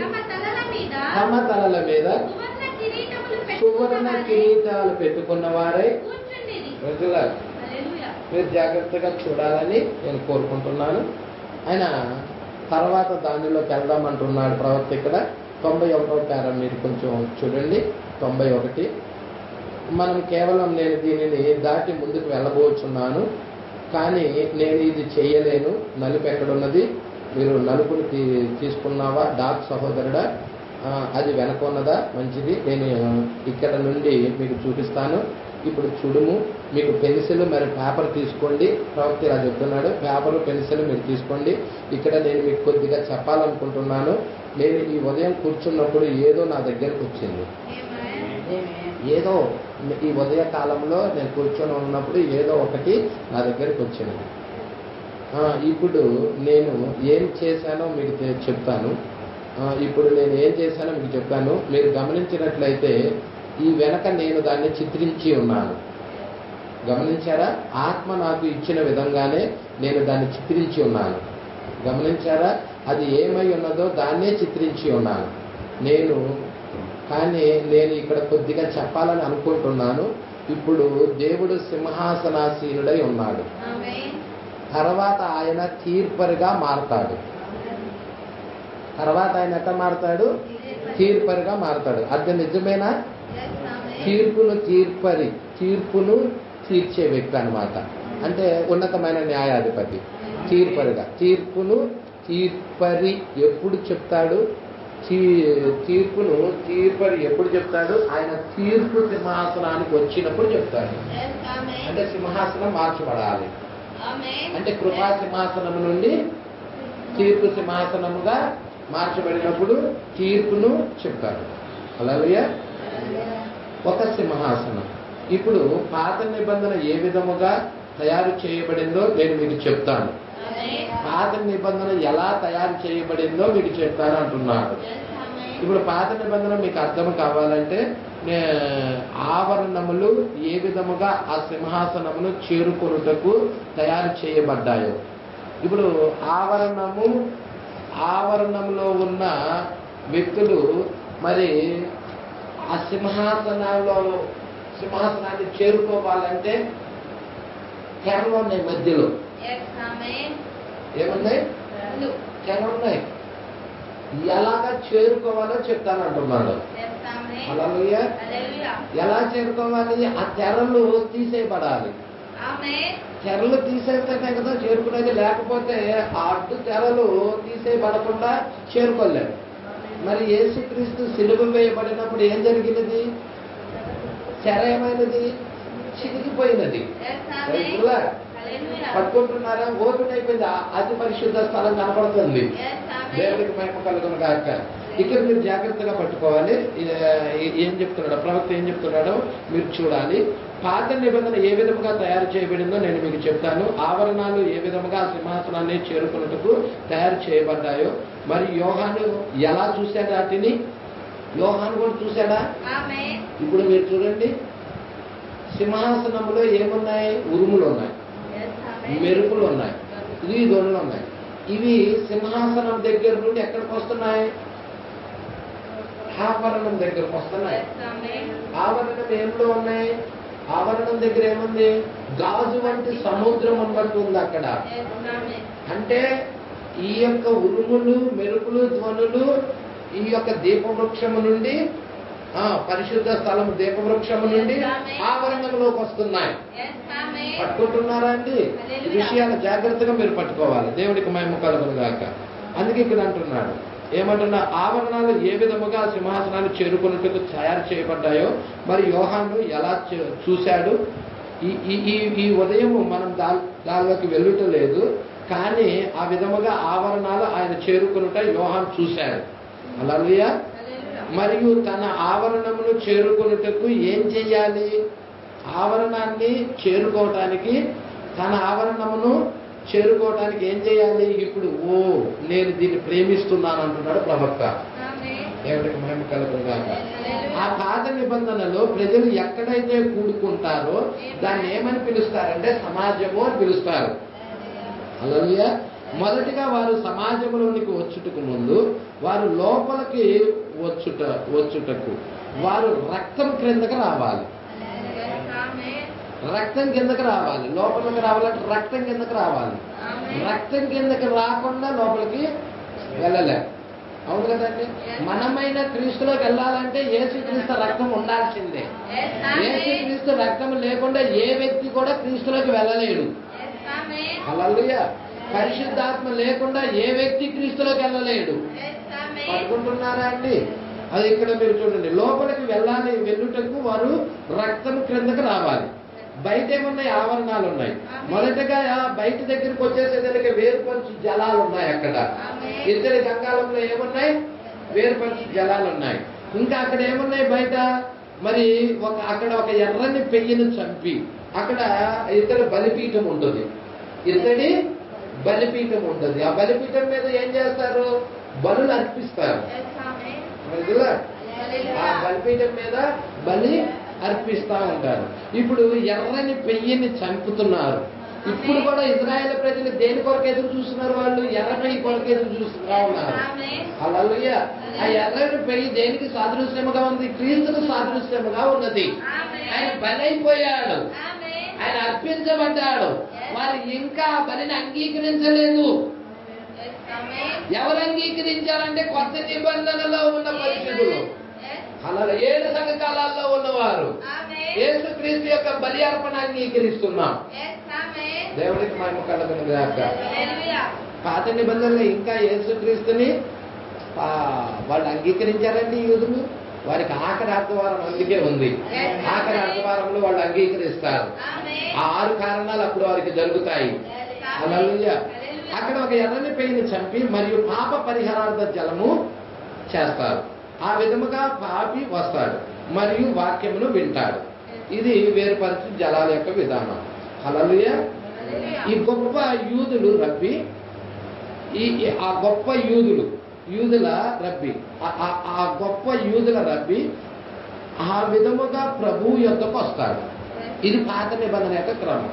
తమ తలల మీద సువర్ణ కిరీటాలు పెట్టుకున్న వారై ప్రజలారు. మీరు జాగ్రత్తగా చూడాలని నేను కోరుకుంటున్నాను. ఆయన తర్వాత దానిలోకి వెళ్దామంటున్నాడు ప్రవక్త. ఇక్కడ 91వ పేర మీరు కొంచెం చూడండి. 91. మనం కేవలం నేను దీనిని దాటి ముందుకు వెళ్ళబోచున్నాను, కానీ నేను ఇది చేయలేను. నలుపు ఎక్కడున్నది? మీరు నలుపుని తీసుకున్నావా డాక్ సహోదరుడా? అది వెనక ఉన్నదా? మంచిది, నేను ఇక్కడ నుండి మీకు చూపిస్తాను. ఇప్పుడు చూడుము, మీకు పెన్సిల్ మరి పేపర్ తీసుకోండి. ప్రవక్త ఇలా చెప్తున్నాడు, పేపరు పెన్సిల్ మీరు తీసుకోండి. ఇక్కడ నేను మీకు కొద్దిగా చెప్పాలనుకుంటున్నాను. నేను ఈ ఉదయం కూర్చున్నప్పుడు ఏదో నా దగ్గరకు వచ్చింది. ఏదో ఈ ఉదయ కాలంలో నేను కూర్చొని ఉన్నప్పుడు ఏదో ఒకటి నా దగ్గరకు వచ్చింది. ఇప్పుడు నేను ఏం చేశానో మీకు చెప్తాను. ఇప్పుడు నేను ఏం చేశానో మీకు చెప్తాను. మీరు గమనించినట్లయితే ఈ వెనక నేను దాన్ని చిత్రించి ఉన్నాను. గమనించారా? ఆత్మ నాకు ఇచ్చిన విధంగానే నేను దాన్ని చిత్రించి ఉన్నాను. గమనించారా? అది ఏమై ఉన్నదో దాన్నే చిత్రించి ఉన్నాను నేను. కానీ నేను ఇక్కడ కొద్దిగా చెప్పాలని అనుకుంటున్నాను. ఇప్పుడు దేవుడు సింహాసనాసీనుడై ఉన్నాడు. తర్వాత ఆయన తీర్పరిగా మారతాడు. తర్వాత ఆయన ఎట్లా మారతాడు? తీర్పరిగా మారతాడు. అది నిజమేనా? తీర్పును తీర్చే వ్యక్తి అన్నమాట. అంటే ఉన్నతమైన న్యాయాధిపతి. తీర్పును తీర్పరి ఎప్పుడు చెప్తాడు? తీర్పరి ఎప్పుడు చెప్తాడు? ఆయన తీర్పు సింహాసనానికి వచ్చినప్పుడు చెప్తాడు. అంటే సింహాసనం మార్చబడాలి. అంటే కృపా సింహాసనం నుండి తీర్పు సింహాసనముగా మార్చబడినప్పుడు తీర్పును చెప్తాడు. హల్లెలూయా. ఒక సింహాసనం. ఇప్పుడు పాత నిబంధన ఏ విధముగా తయారు చేయబడిందో నేను మీకు చెప్తాను. పాత నిబంధన ఎలా తయారు చేయబడిందో మీకు చెప్తాను అంటున్నాడు. ఇప్పుడు పాత నిబంధన మీకు అర్థం కావాలంటే ఆవరణములు ఏ విధముగా ఆ సింహాసనమును చేరుకొనుటకు తయారు చేయబడ్డాయో. ఇప్పుడు ఆవరణంలో ఉన్న వ్యక్తులు మరి ఆ సింహాసనాన్ని చేరుకోవాలంటే తెరలు ఉన్నాయి మధ్యలో. ఏమున్నాయి? తెరలు ఉన్నాయి. ఎలాగా చేరుకోవాలో చెప్తానంటున్నాడు. హల్లెలూయా. ఎలా చేరుకోవాలి? ఆ తెరలు తీసేయబడాలి. తెరలు తీసేస్తేనే కదా చేరుకునేది. లేకపోతే ఆ అడ్డు తెరలు తీసేయబడకుండా చేరుకోలేరు. మరి యేసుక్రీస్తు సిలువ వేయబడినప్పుడు ఏం జరిగినది? తెర ఏమైనది? చిరిగిపోయినది. పట్టుకుంటున్నారా? ఓపెన్ అయిపోయింది, అతి పరిశుద్ధ స్థలం కనపడుతుంది. దేవుడికి మహిమ కలుగును గాక. ఇక్కడ మీరు జాగ్రత్తగా పట్టుకోవాలి. ఏం చెప్తున్నాడో ప్రవక్త ఏం చెప్తున్నాడో మీరు చూడాలి. పాత నిబంధన ఏ విధముగా తయారు చేయబడిందో నేను మీకు చెప్తాను. ఆవరణాలు ఏ విధముగా సింహాసనాన్ని చేరుకున్నట్టుకు తయారు చేయబడ్డాయో, మరి యోహాను ఎలా చూశాడు వాటిని? యోహాను కూడా చూశాడా? ఇప్పుడు మీరు చూడండి, సింహాసనంలో ఏమున్నాయి? ఉరుములు ఉన్నాయి, మెరుపులు ఉన్నాయి, ధ్వనులు ఉన్నాయి. ఇవి సింహాసనం దగ్గర నుండి ఎక్కడికి వస్తున్నాయి? ఆవరణం దగ్గరకు వస్తున్నాయి. ఆవరణం ఏమిలో ఉన్నాయి? ఆవరణం దగ్గర ఏముంది? గాజు వంటి సముద్రం ఉన్నట్టు ఉంది అక్కడ. అంటే ఈ యొక్క ఉరుములు, మెరుపులు, ధ్వనులు ఈ యొక్క దీపవృక్షము నుండి, పరిశుద్ధ స్థలం దీపవృక్షము నుండి ఆవరణంలోకి వస్తున్నాయి. పట్టుకుంటున్నారా అండి? ఈ విషయాలు జాగ్రత్తగా మీరు పట్టుకోవాలి. దేవుడికి మహిమ కలుగును గాక. అందుకే ఇక్కడ అంటున్నాడు, ఏమంటున్నా? ఆవరణాలు ఏ విధముగా సింహాసనాన్ని చేరుకున్నట్టుకు తయారు చేయబడ్డాయో, మరి యోహాను ఎలా చూశాడు? ఈ ఉదయం మనం దానిలోకి వెళ్ళటం లేదు, కానీ ఆ విధముగా ఆవరణాలు ఆయన చేరుకున్నట యోహాను చూశాడు. హల్లెలూయా. మరియు తన ఆవరణమును చేరుకున్నట్టుకు ఏం చెయ్యాలి? ఆవరణాన్ని చేరుకోవటానికి, తన ఆవరణమును చేరుకోవటానికి ఏం చేయాలి? ఇప్పుడు నేను దీన్ని ప్రేమిస్తున్నాను అంటున్నాడు ప్రవక్త. దేవుడికి మహిమ కలుగును గాక. ఆ పాత నిబంధనలో ప్రజలు ఎక్కడైతే కూడుకుంటారో దాన్ని ఏమని పిలుస్తారంటే సమాజము అని పిలుస్తారు. హల్లెలూయా. మొదటిగా వారు సమాజంలోనికి వచ్చుటకు ముందు, వారు లోపలికి వచ్చుటకు వారు రక్తం క్రిందకు రావాలి. రక్తం కిందకి రావాలి. లోపలికి రావాలంటే రక్తం కిందకి రావాలి. రక్తం కిందకి రాకుండా లోపలికి వెళ్ళలే. అవును కదండి? మనమైన క్రీస్తులోకి వెళ్ళాలంటే యేసుక్రీస్తు రక్తం ఉండాల్సిందే. యేసుక్రీస్తు రక్తం లేకుండా ఏ వ్యక్తి కూడా క్రీస్తులోకి వెళ్ళలేడు. హల్లెలూయా. పరిశుద్ధాత్మ లేకుండా ఏ వ్యక్తి క్రీస్తులోకి వెళ్ళలేడు. పట్టుకుంటున్నారా అండి? అది ఇక్కడ మీరు చూడండి, లోపలికి వెళ్ళుటకు వారు రక్తం క్రిందకి రావాలి. బయట ఏమున్నాయి? ఆవరణాలు ఉన్నాయి. మొదటగా బయట దగ్గరికి వచ్చేసేదానికి వేరుపరచు జలాలు ఉన్నాయి. అక్కడ ఇద్దరి గంగాలంలో ఏమున్నాయి? వేరుపరచు జలాలు ఉన్నాయి. ఇంకా అక్కడ ఏమున్నాయి బయట? మరి అక్కడ ఒక ఎర్రని పెయ్యను చంపి అక్కడ ఇద్దరు బలిపీఠం ఉంటుంది. ఇద్దరి బలిపీఠం ఉంటుంది. ఆ బలిపీఠం మీద ఏం చేస్తారు? బలులు అర్పిస్తారు. ఆ బలిపీఠం మీద బలి అర్పిస్తా ఉంటారు. ఇప్పుడు ఎర్రని పెయ్యిని చంపుతున్నారు. ఇప్పుడు కూడా ఇజ్రాయేల్ ప్రజలు దేని కొరకు ఎదురు చూస్తున్నారు? వాళ్ళు ఎర్ర పెయ్యి కొరకు ఎదురు చూస్తూ ఉన్నారు. హల్లెలూయా. ఆ ఎర్రని పెయ్యి దేనికి సాదృశ్యముగా ఉంది? క్రీస్తుకు సాదృశ్యముగా ఉన్నది. ఆయన బలైపోయాడు, ఆయన అర్పించబడ్డాడు. వారు ఇంకా బలిని అంగీకరించలేదు. ఎవరు అంగీకరించారంటే కొత్త నిబంధనలో ఉన్న పరిశుద్ధులు, అలా 7 సంఘకాలాల్లో ఉన్నవారు యేసుక్రీస్తు యొక్క బలి అర్పణ అంగీకరిస్తున్నాం. దేవుడికి మహిమ కలుగును గాక. పాత నిబంధనలో ఇంకా యేసుక్రీస్తుని వాళ్ళు అంగీకరించారండి యూదులు. వారికి ఆఖరి ఆదివారం అందుకే ఉంది. ఆఖరి ఆదివారంలో వాళ్ళు అంగీకరిస్తారు. ఆ 6 కారణాలు అప్పుడు వారికి జరుగుతాయి. హల్లెలూయా. అక్కడ ఒక ఎర్రని పెయ్యిని చంపి మరియు పాప పరిహారార్థ జలము చేస్తారు. ఆ విధముగా పాపి వస్తాడు మరియు వాక్యమును వింటాడు. ఇది వేరుపరిచి జలాల యొక్క విధానం. హల్లెలూయా. ఈ గొప్ప యూదులు రబ్బి, ఆ గొప్ప యూదుల రబ్బి, ఆ గొప్ప యూదుల రబ్బి ఆ విధముగా ప్రభు యొద్దకు వస్తాడు. ఇది పాత నిబంధన యొక్క క్రమం,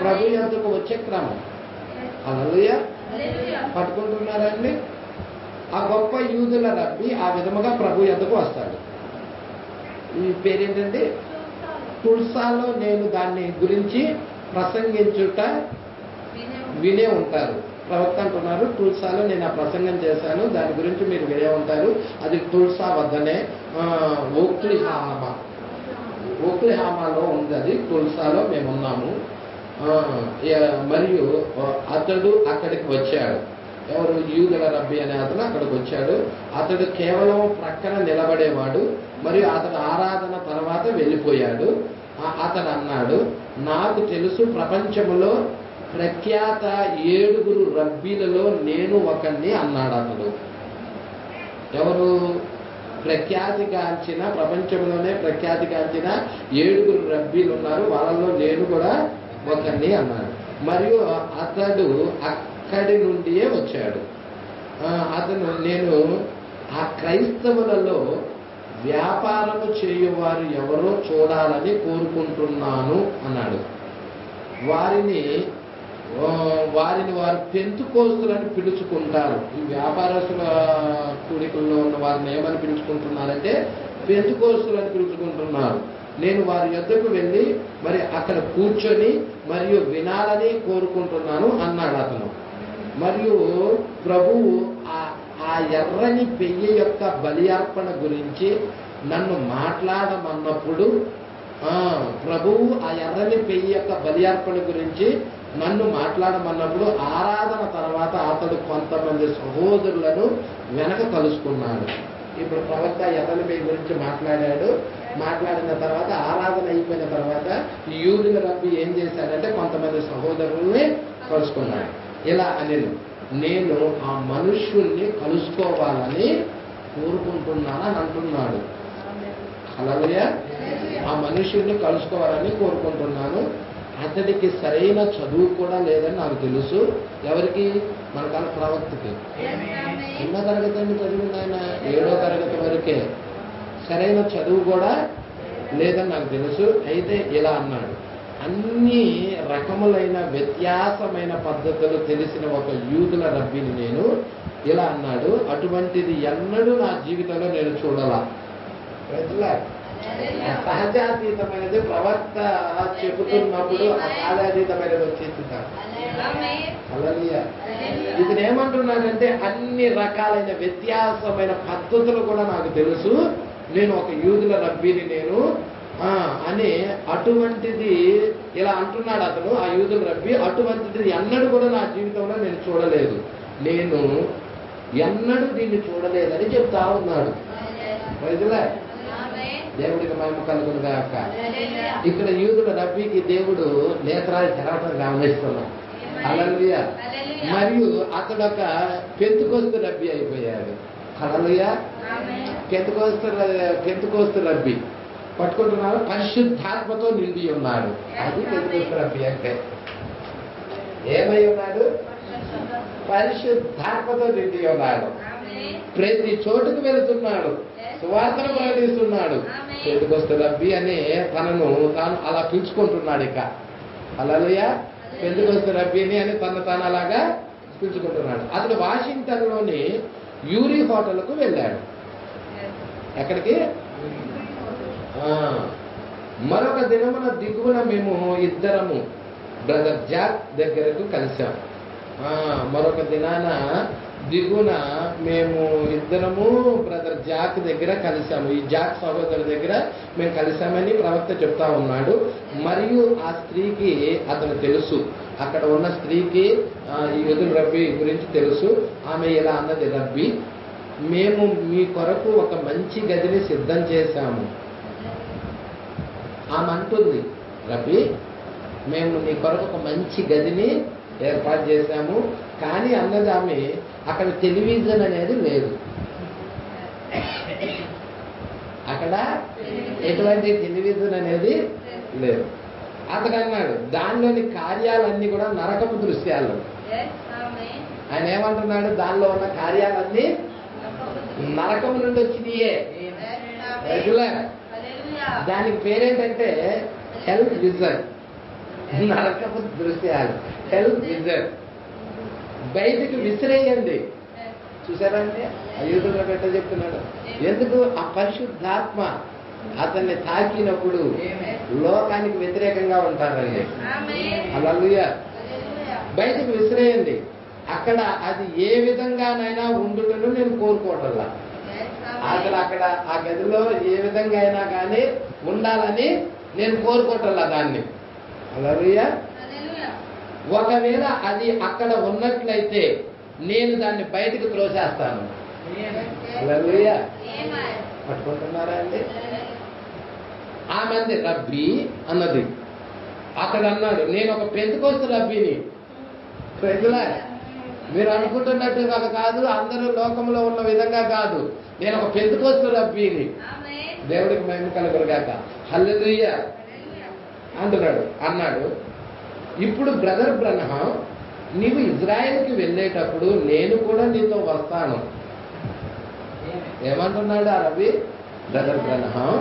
ప్రభు యొద్దకు వచ్చే క్రమం. హల్లెలూయా. పట్టుకుంటున్నారండి? ఆ గొప్ప యూదుల రబ్బి ఆ విధముగా ప్రభు యొద్దకు వస్తాడు. ఈ పేరేంటంటే తుల్సాలో నేను దాన్ని గురించి ప్రసంగించుట వినే ఉంటారు. ప్రవక్త అంటున్నారు, తుల్సాలో నేను ఆ ప్రసంగం చేశాను, దాని గురించి మీరు వినే ఉంటారు. అది తుల్సా వద్దనే ఓక్లిహామాలో ఉంది. అది తుల్సాలో మేమున్నాము. మరియు అతడు అక్కడికి వచ్చాడు. ఎవరు? యూదుల రబ్బి అనే అతను అక్కడికి వచ్చాడు. అతడు కేవలం ప్రక్కన నిలబడేవాడు మరియు అతడు ఆరాధన తర్వాత వెళ్ళిపోయాడు. అతను అన్నాడు, నాకు తెలుసు ప్రపంచంలో ప్రఖ్యాత 7 రబ్బీలలో నేను ఒకరిని అన్నాడు. అతడు ఎవరు? ప్రఖ్యాతిగాంచిన, ప్రపంచంలోనే ప్రఖ్యాతిగాంచిన 7 రబ్బీలు ఉన్నారు, వాళ్ళలో నేను కూడా ఒకరిని అన్నాడు. మరియు అతడు అక్కడి నుండియే వచ్చాడు. నేను ఆ క్రైస్తవులలో వ్యాపారము చేయువారు ఎవరో చూడాలని కోరుకుంటున్నాను అన్నాడు. వారిని వారు పెంతుకోస్తులని పిలుచుకుంటారు. ఈ వ్యాపారస్తుల కూడికల్లో ఉన్న వారిని ఏమని పిలుచుకుంటున్నారంటే పెంతుకోస్తులని పిలుచుకుంటున్నారు. నేను వారి యొద్దకు వెళ్ళి మరి అక్కడ కూర్చొని మరియు వినాలని కోరుకుంటున్నాను అన్నాడు అతను. మరియు ప్రభువు ఆ ఎర్రని పెయ్యి యొక్క బలి అర్పణ గురించి నన్ను మాట్లాడమన్నప్పుడు, ప్రభువు ఆ ఎర్రని పెయ్యి యొక్క బలి అర్పణ గురించి నన్ను మాట్లాడమన్నప్పుడు ఆరాధన తర్వాత అతడు కొంతమంది సహోదరులను వెనక కలుసుకున్నాడు. ఇప్పుడు ప్రవక్త ఎర్రని పెయ్యి గురించి మాట్లాడిన తర్వాత ఆరాధన అయిపోయిన తర్వాత ఈ యూదుల రబ్బీ ఏం చేశాడంటే కొంతమంది సహోదరుల్ని కలుసుకున్నాడు. ఇలా నేను ఆ మనుష్యుల్ని కలుసుకోవాలని కోరుకుంటున్నానని అంటున్నాడు. హల్లెలూయా. ఆ మనుష్యుల్ని కలుసుకోవాలని కోరుకుంటున్నాను. అతడికి సరైన చదువు కూడా లేదని నాకు తెలుసు. ఎవరికి? మనకన్నా ప్రవక్తకి. ఎన్నో తరగతి అండి చదివింది ఆయన? 7వ తరగతి వరకే. సరైన చదువు కూడా లేదని నాకు తెలుసు. అయితే ఇలా అన్నాడు, అన్ని రకములైన వ్యత్యాసమైన పద్ధతులు తెలిసిన ఒక యూదుల రబ్బీని నేను ఇలా అన్నాడు, అటువంటిది ఎన్నడూ నా జీవితంలో నేను చూడాలా. సహజాతీతమైనది ప్రవక్త చెబుతున్నప్పుడు అసాధాతీతమైనది వచ్చేసిందా? హల్లెలూయా. ఇది ఏమంటున్నాడంటే అన్ని రకాలైన వ్యత్యాసమైన పద్ధతులు కూడా నాకు తెలుసు, నేను ఒక యూదుల రబ్బీని నేను అని అటువంటిది ఇలా అంటున్నాడు అతను. ఆ యూదుల రబ్బీ అటువంటిది ఎన్నడూ కూడా నా జీవితంలో నేను చూడలేదు, నేను ఎన్నడూ దీన్ని చూడలేదని చెప్తా ఉన్నాడు. రైతులే, దేవుడికి మహిమ కలుగును గాక. ఇక్కడ యూదుల రబ్బీకి దేవుడు నేత్రాలు తెరవటం గమనిస్తున్నాం. హల్లెలూయా. మరియు అతడు ఒక పెంతుకోస్తు రబ్బీ అయిపోయాడు. హల్లెలూయా. పెంతుకోస్తు రబ్బీ పట్టుకుంటున్నారు. పరిశుద్ధాత్మతో నిండి ఉన్నాడు. అది పెంతుకోస్తు రబ్బీ అంటే. ఏమై ఉన్నాడు? పరిశుద్ధాత్మతో నిండి ఉన్నాడు. ప్రతి చోటుకు వెళుతున్నాడు, సువార్తను ప్రకటిస్తున్నాడు. పెంతుకోస్తు రబ్బీ అని తాను అలా పిలుచుకుంటున్నాడు. ఇక హల్లెలూయా. పెంతుకోస్తు రబ్బీని అని తాను అలాగా పిలుచుకుంటున్నాడు. అతను వాషింగ్టన్లోని యూరీ హోటల్కు వెళ్ళాడు. ఎక్కడికి? మరొక దినమున దిగువన మేము ఇద్దరము బ్రదర్ జాక్ దగ్గరకు కలిసాం. మరొక దినాన దిగువన మేము ఇద్దరము బ్రదర్ జాక్ దగ్గర కలిసాము. ఈ జాక్ సహోదరు దగ్గర మేము కలిసామని ప్రవక్త చెప్తా ఉన్నాడు. మరియు ఆ స్త్రీకి అతను తెలుసు, అక్కడ ఉన్న స్త్రీకి ఈ యూదుల రబ్బీ గురించి తెలుసు. ఆమె ఇలా అన్నది, రబ్బీ, మేము మీ కొరకు ఒక మంచి గదిని సిద్ధం చేశాము. ఆమె అంటుంది, రబ్బీ, మేము నీ కొరకు ఒక మంచి గదిని ఏర్పాటు చేశాము. కానీ అన్నది ఆమె, అక్కడ టెలివిజన్ అనేది లేదు. అక్కడ ఎటువంటి టెలివిజన్ అనేది లేదు. అతడు అన్నాడు, దానిలోని కార్యాలన్నీ కూడా నరకపు దృశ్యాలు. ఆయన ఏమంటున్నాడు? దానిలో ఉన్న కార్యాలన్నీ నరకము నుండి వచ్చినాయే. దానికి పేరేంటంటే హెల్త్ విజన్. నరకపు దృశ్యాలు, హెల్త్ విజన్. బయటకు విసిరేయండి. చూసారా అండి? యూదుల్లో పెట్ట చెప్తున్నాడు. ఎందుకు? ఆ పరిశుద్ధాత్మ అతన్ని తాకినప్పుడు లోకానికి వ్యతిరేకంగా ఉంటారండి. హల్లెలూయా. బయటకు విసిరేయండి. అక్కడ అది ఏ విధంగానైనా ఉండుటను నేను కోరుకోవటంలా. అసలు అక్కడ ఆ గదిలో ఏ విధంగా అయినా కానీ ఉండాలని నేను కోరుకోవటంలా దాన్ని. హల్లెలూయా. ఒకవేళ అది అక్కడ ఉన్నట్లయితే నేను దాన్ని బయటకు త్రోసేస్తాను. హల్లెలూయా. పట్టుకుంటున్నారా అండి? ఆమె అంది రబ్బీ అన్నది. అతడు అన్నాడు, నేను ఒక పెంతెకోస్తు రబ్బీని. ప్రజలా, మీరు అనుకుంటున్నట్టుగా కాదు, అందరూ లోకంలో ఉన్న విధంగా కాదు. నేను ఒక పెంతెకోస్తు రబ్బీని. దేవుడికి మహిమ కలుగునుగాక. హల్లెలూయా అన్నాడు. ఇప్పుడు బ్రదర్ బ్రహ్మం, నీవు ఇజ్రాయెల్కి వెళ్ళేటప్పుడు నేను కూడా నీతో వస్తాను. ఏమంటున్నాడు ఆ రవి? బ్రదర్ బ్రహ్మం,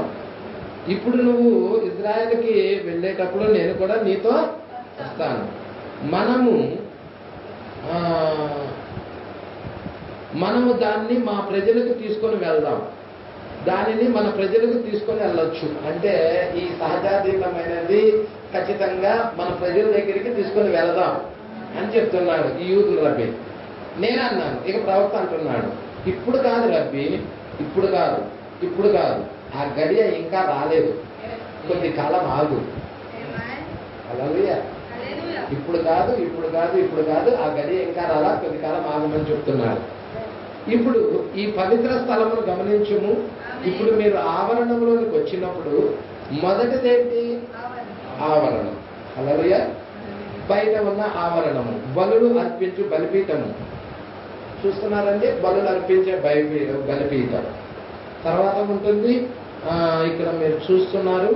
ఇప్పుడు నువ్వు ఇజ్రాయెల్కి వెళ్ళేటప్పుడు నేను కూడా నీతో వస్తాను. మనము దాన్ని మా ప్రజలకు తీసుకొని వెళ్దాం. దానిని మన ప్రజలకు తీసుకొని వెళ్ళొచ్చు. అంటే ఈ సహజాతీతమైనది ఖచ్చితంగా మన ప్రజల దగ్గరికి తీసుకొని వెళదాం అని చెప్తున్నాడు ఈ యూదుల రబ్బీ. నేనన్నాను, ఇక ప్రవక్త అంటున్నాడు, ఇప్పుడు కాదు రబ్బీ, ఇప్పుడు కాదు, ఆ గడియ ఇంకా రాలేదు, కొద్ది కాలం ఆగు. హల్లెలూయా. ఇప్పుడు కాదు, ఆ గడియ ఇంకా రాలా, కొద్ది కాలం ఆగమని చెప్తున్నాడు. ఇప్పుడు ఈ పవిత్ర స్థలమును గమనించుము. ఇప్పుడు మీరు ఆవరణంలోనికి వచ్చినప్పుడు మొదటిదేంటి? ఆవరణం. హల్లెలూయా. బయట ఉన్న ఆవరణము, బలులు అర్పించు బలిపీఠము. చూస్తున్నారండి, బలులు అర్పించే బలిపీఠం. తర్వాత ఉంటుంది ఇక్కడ మీరు చూస్తున్నారు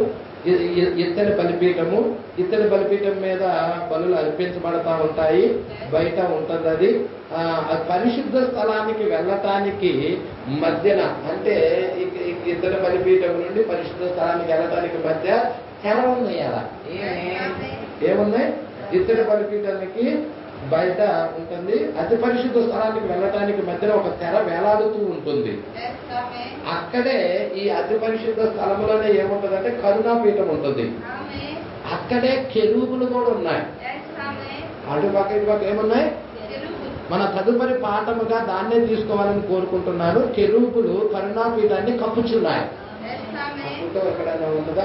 ఇత్తడి బలిపీఠము. ఇత్తడి బలిపీఠం మీద బలులు అర్పించబడతా ఉంటాయి. బయట ఉంటుంది అది. పరిశుద్ధ స్థలానికి వెళ్ళటానికి మధ్యన, అంటే ఇత్తడి బలిపీఠం నుండి పరిశుద్ధ స్థలానికి వెళ్ళటానికి మధ్య తెర ఉన్నాయి. అలా ఏమున్నాయి? ఇత్తడి బలిపీఠానికి బయట ఉంటుంది, అతి పరిశుద్ధ స్థలానికి వెళ్ళటానికి మధ్యన ఒక తెర వేలాడుతూ ఉంటుంది. అక్కడే ఈ అతి పరిశుద్ధ స్థలంలోనే ఏముంటుందంటే కరుణాపీఠం ఉంటుంది. అక్కడే కెరూబులు కూడా ఉన్నాయి. అటుపక్క ఇటుపక్క ఏమున్నాయి? మన తదుపరి పాఠముగా దాన్నే తీసుకోవాలని కోరుకుంటున్నాను. కెరూబులు కరుణాపీఠాన్ని కప్పుచున్నాయి. ఎక్కడైనా ఉన్నదా?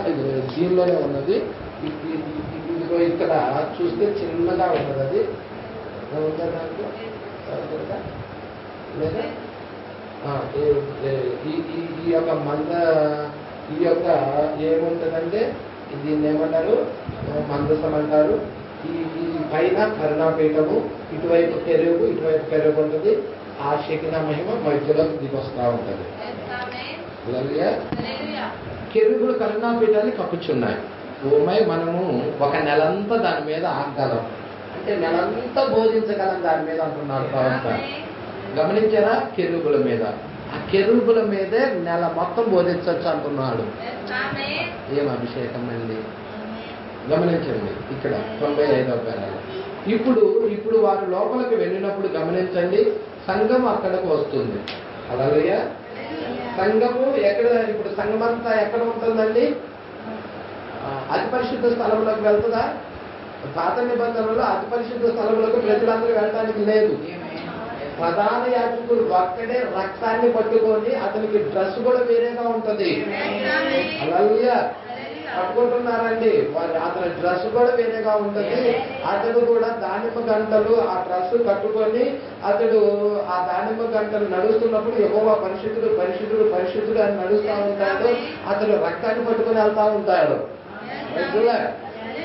దీనిలోనే ఉన్నది. ఇదిగో ఇక్కడ చూస్తే చిన్నగా ఉన్నది. అది లేదా ఈ యొక్క ఈ యొక్క ఏముంటుందంటే దీన్ని ఏమంటారు? మందసం అంటారు. ఈ పైన కరుణాపీఠము, ఇటువైపు కెరూబు, ఇటువైపు కెరూబు ఉంటుంది. ఆ శకిన మహిమ మధ్యలోకి దిగొస్తా ఉంటుంది. కెరూబులు కరుణాపీఠాన్ని కప్పుచున్నాయి. మనము ఒక నెలంతా దాని మీద ఆగగలం, అంటే నెలంతా బోధించగలం దాని మీద అంటున్నారు ప్రవక్త. గమనించారా? కెరూబుల మీద, ఆ కెరూబుల మీదే నెల మొత్తం బోధించవచ్చు అంటున్నాడు. ఏం అభిషేకం అండి! గమనించండి ఇక్కడ 95వ పేరాలో. ఇప్పుడు వారు లోపలికి వెళ్ళినప్పుడు గమనించండి, సంఘం అక్కడికి వస్తుంది. హల్లెలూయా. సంఘము ఎక్కడ? ఇప్పుడు సంఘం అంతా ఎక్కడ ఉంటుందండి? అతి పరిశుద్ధ స్థలంలోకి వెళ్తుందా? పాత నిబంధనలో అతి పరిశుద్ధ స్థలంలోకి ప్రజలందరూ వెళ్ళడానికి లేదు. ప్రధాన యాజకుడు ఒక్కడే రక్తాన్ని పట్టుకొని, అతనికి డ్రెస్ కూడా వేరేగా ఉంటుంది. హల్లెలూయా. పట్టుకుంటున్నారండి? అతని డ్రెస్ కూడా వేరేగా ఉంటుంది. అతడు కూడా దానిమ్మ గంటలు ఆ డ్రెస్ కట్టుకొని అతడు ఆ దానిమ్మ గంటలు నడుస్తున్నప్పుడు యెహోవా పరిశుద్ధుడు పరిశుద్ధుడు పరిశుద్ధుడు అని నడుస్తూ ఉంటాడు. అతడు రక్తాన్ని పట్టుకొని వెళ్తా ఉంటాడు.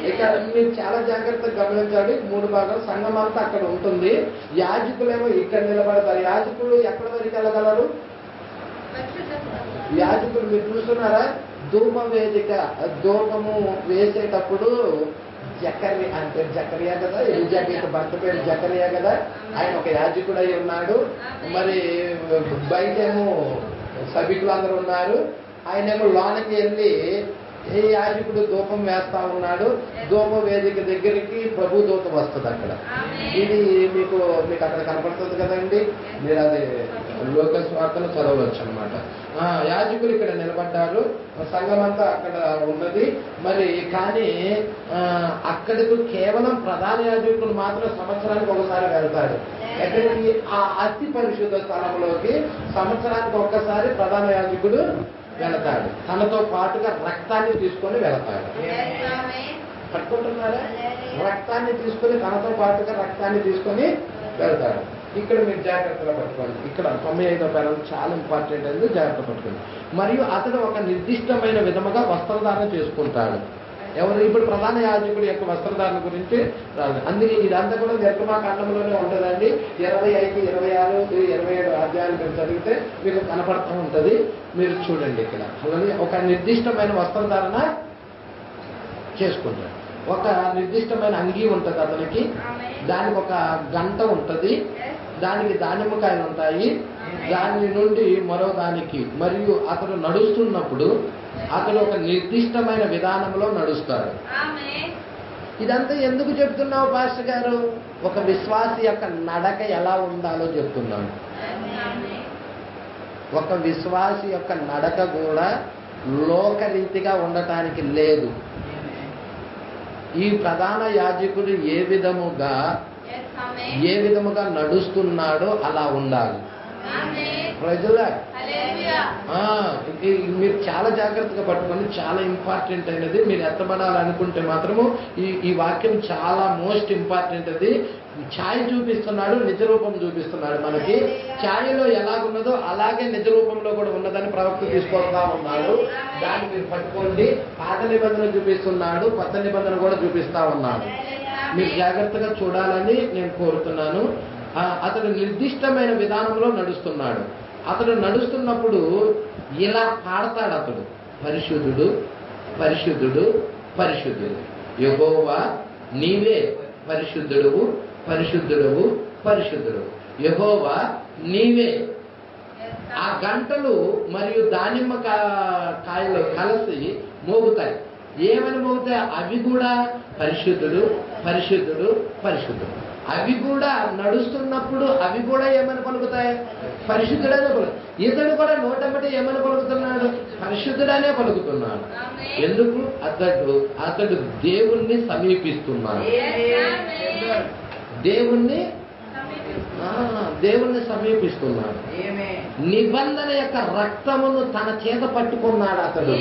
ఇక్కడ మీరు చాలా జాగ్రత్తగా గమనించాలి. 3 భాగాలు. సంఘం అంతా అక్కడ ఉంటుంది. యాజకులేమో ఇక్కడ నిలబడతారు. యాజకులు ఎక్కడి వరకు వెళ్ళగలరు? యాజకులు మీరు చూస్తున్నారా? ధూమ వేదిక, ధూపము వేసేటప్పుడు జకరియా కదా, ఎలిజబెత్ భర్త పేరు జకరియా కదా, ఆయన ఒక యాజకుడు అయి ఉన్నాడు. మరి బయటేమో సభికులు అందరూ ఉన్నారు. ఆయనేమో లోనకి వెళ్ళి ఏ యాజకుడు ధూపం వేస్తా ఉన్నాడు. ధూప వేదిక దగ్గరికి ప్రభు దూత వస్తుంది అక్కడ. ఇది మీకు అక్కడ కనపడుతుంది కదండి. మీరు అది లోక స్వార్థను చదవచ్చు అనమాట. యాజకులు ఇక్కడ నిలబడ్డారు, సంఘం అంతా అక్కడ ఉన్నది. మరి కానీ అక్కడికి కేవలం ప్రధాన యాజకులు మాత్రం సంవత్సరానికి ఒకసారి వెళ్తాడు. ఎక్కడికి? ఆ అతి పరిశుద్ధ స్థలంలోకి సంవత్సరానికి ఒక్కసారి ప్రధాన యాజకుడు వెళతాడు. తనతో పాటుగా రక్తాన్ని తీసుకొని వెళతాడు. పట్టుకుంటున్నారా? రక్తాన్ని తీసుకొని తనతో పాటుగా రక్తాన్ని తీసుకొని వెళ్తాడు. ఇక్కడ మీరు జాగ్రత్తగా పట్టుకోండి. ఇక్కడ 95వ పేరా చాలా ఇంపార్టెంట్ అనేది జాగ్రత్త పట్టుకోండి. మరియు అతడు ఒక నిర్దిష్టమైన విధముగా వస్త్రధారణ చేసుకుంటాడు. ఎవరు? ఇప్పుడు ప్రధాన యాజకుడి యొక్క వస్త్రధారణ గురించి రాదు. అందుకే ఇదంతా కూడా నిర్గమాకాండంలోనే ఉంటుందండి. 25, 26, 27 అధ్యాయాలు మీరు చదివితే మీకు కనపడుతూ ఉంటుంది. మీరు చూడండి ఇక్కడ ఒక నిర్దిష్టమైన వస్త్రధారణ చేసుకుంటాడు. ఒక నిర్దిష్టమైన అంగీ ఉంటుంది అతనికి, దానికి ఒక గంట ఉంటుంది, దానికి దానిమ్మకాయలు ఉంటాయి, దాని నుండి మరో దానికి. మరియు అతడు నడుస్తున్నప్పుడు అతడు ఒక నిర్దిష్టమైన విధానంలో నడుస్తాడు. ఇదంతా ఎందుకు చెప్తున్నావు పాస్టర్ గారు? ఒక విశ్వాసి యొక్క నడక ఎలా ఉండాలో చెప్తున్నాను. ఒక విశ్వాసి యొక్క నడక కూడా లోకరీతిగా ఉండటానికి లేదు. ఈ ప్రధాన యాజకుడు ఏ విధముగా నడుస్తున్నాడో అలా ఉండాలి. ప్రజల మీరు చాలా జాగ్రత్తగా పట్టుకొని, చాలా ఇంపార్టెంట్ అయినది. మీరు ఎత్తబడాలనుకుంటే మాత్రము ఈ వాక్యం చాలా మోస్ట్ ఇంపార్టెంట్. అది ఛాయ చూపిస్తున్నాడు, నిజ రూపం చూపిస్తున్నాడు. మనకి ఛాయలో ఎలాగున్నదో అలాగే నిజ రూపంలో కూడా ఉన్నదని ప్రవక్త తీసుకొస్తా ఉన్నాడు. దాన్ని మీరు పట్టుకోండి. పాత నిబంధన చూపిస్తున్నాడు, కొత్త నిబంధన కూడా చూపిస్తా ఉన్నాడు. మీరు జాగ్రత్తగా చూడాలని నేను కోరుతున్నాను. అతడు నిర్దిష్టమైన విధానంలో నడుస్తున్నాడు. అతడు నడుస్తున్నప్పుడు ఇలా పాడతాడు. అతడు పరిశుద్ధుడు, పరిశుద్ధుడు, పరిశుద్ధుడు, యెహోవా నీవే పరిశుద్ధుడువు, పరిశుద్ధుడువు, పరిశుద్ధుడు, యెహోవా నీవే. ఆ గంటలు మరియు దానిమ్మ కాయలు కలిసి మోగుతాయి. ఏమని మోగుతాయి? అవి కూడా పరిశుద్ధుడు, పరిశుద్ధుడు, పరిశుద్ధుడు. అవి కూడా నడుస్తున్నప్పుడు అవి కూడా ఏమని పలుకుతాయి? పరిశుద్ధుడనే పలుకు. ఇతడు కూడా నోటమ్మటి ఏమని పలుకుతున్నాడు? పరిశుద్ధుడనే పలుకుతున్నాడు. ఎందుకు? అతడు దేవుణ్ణి సమీపిస్తున్నాడు. దేవుణ్ణి సమీపిస్తున్నాడు. నిబంధన యొక్క రక్తమును తన చేత పట్టుకున్నాడు అతడు.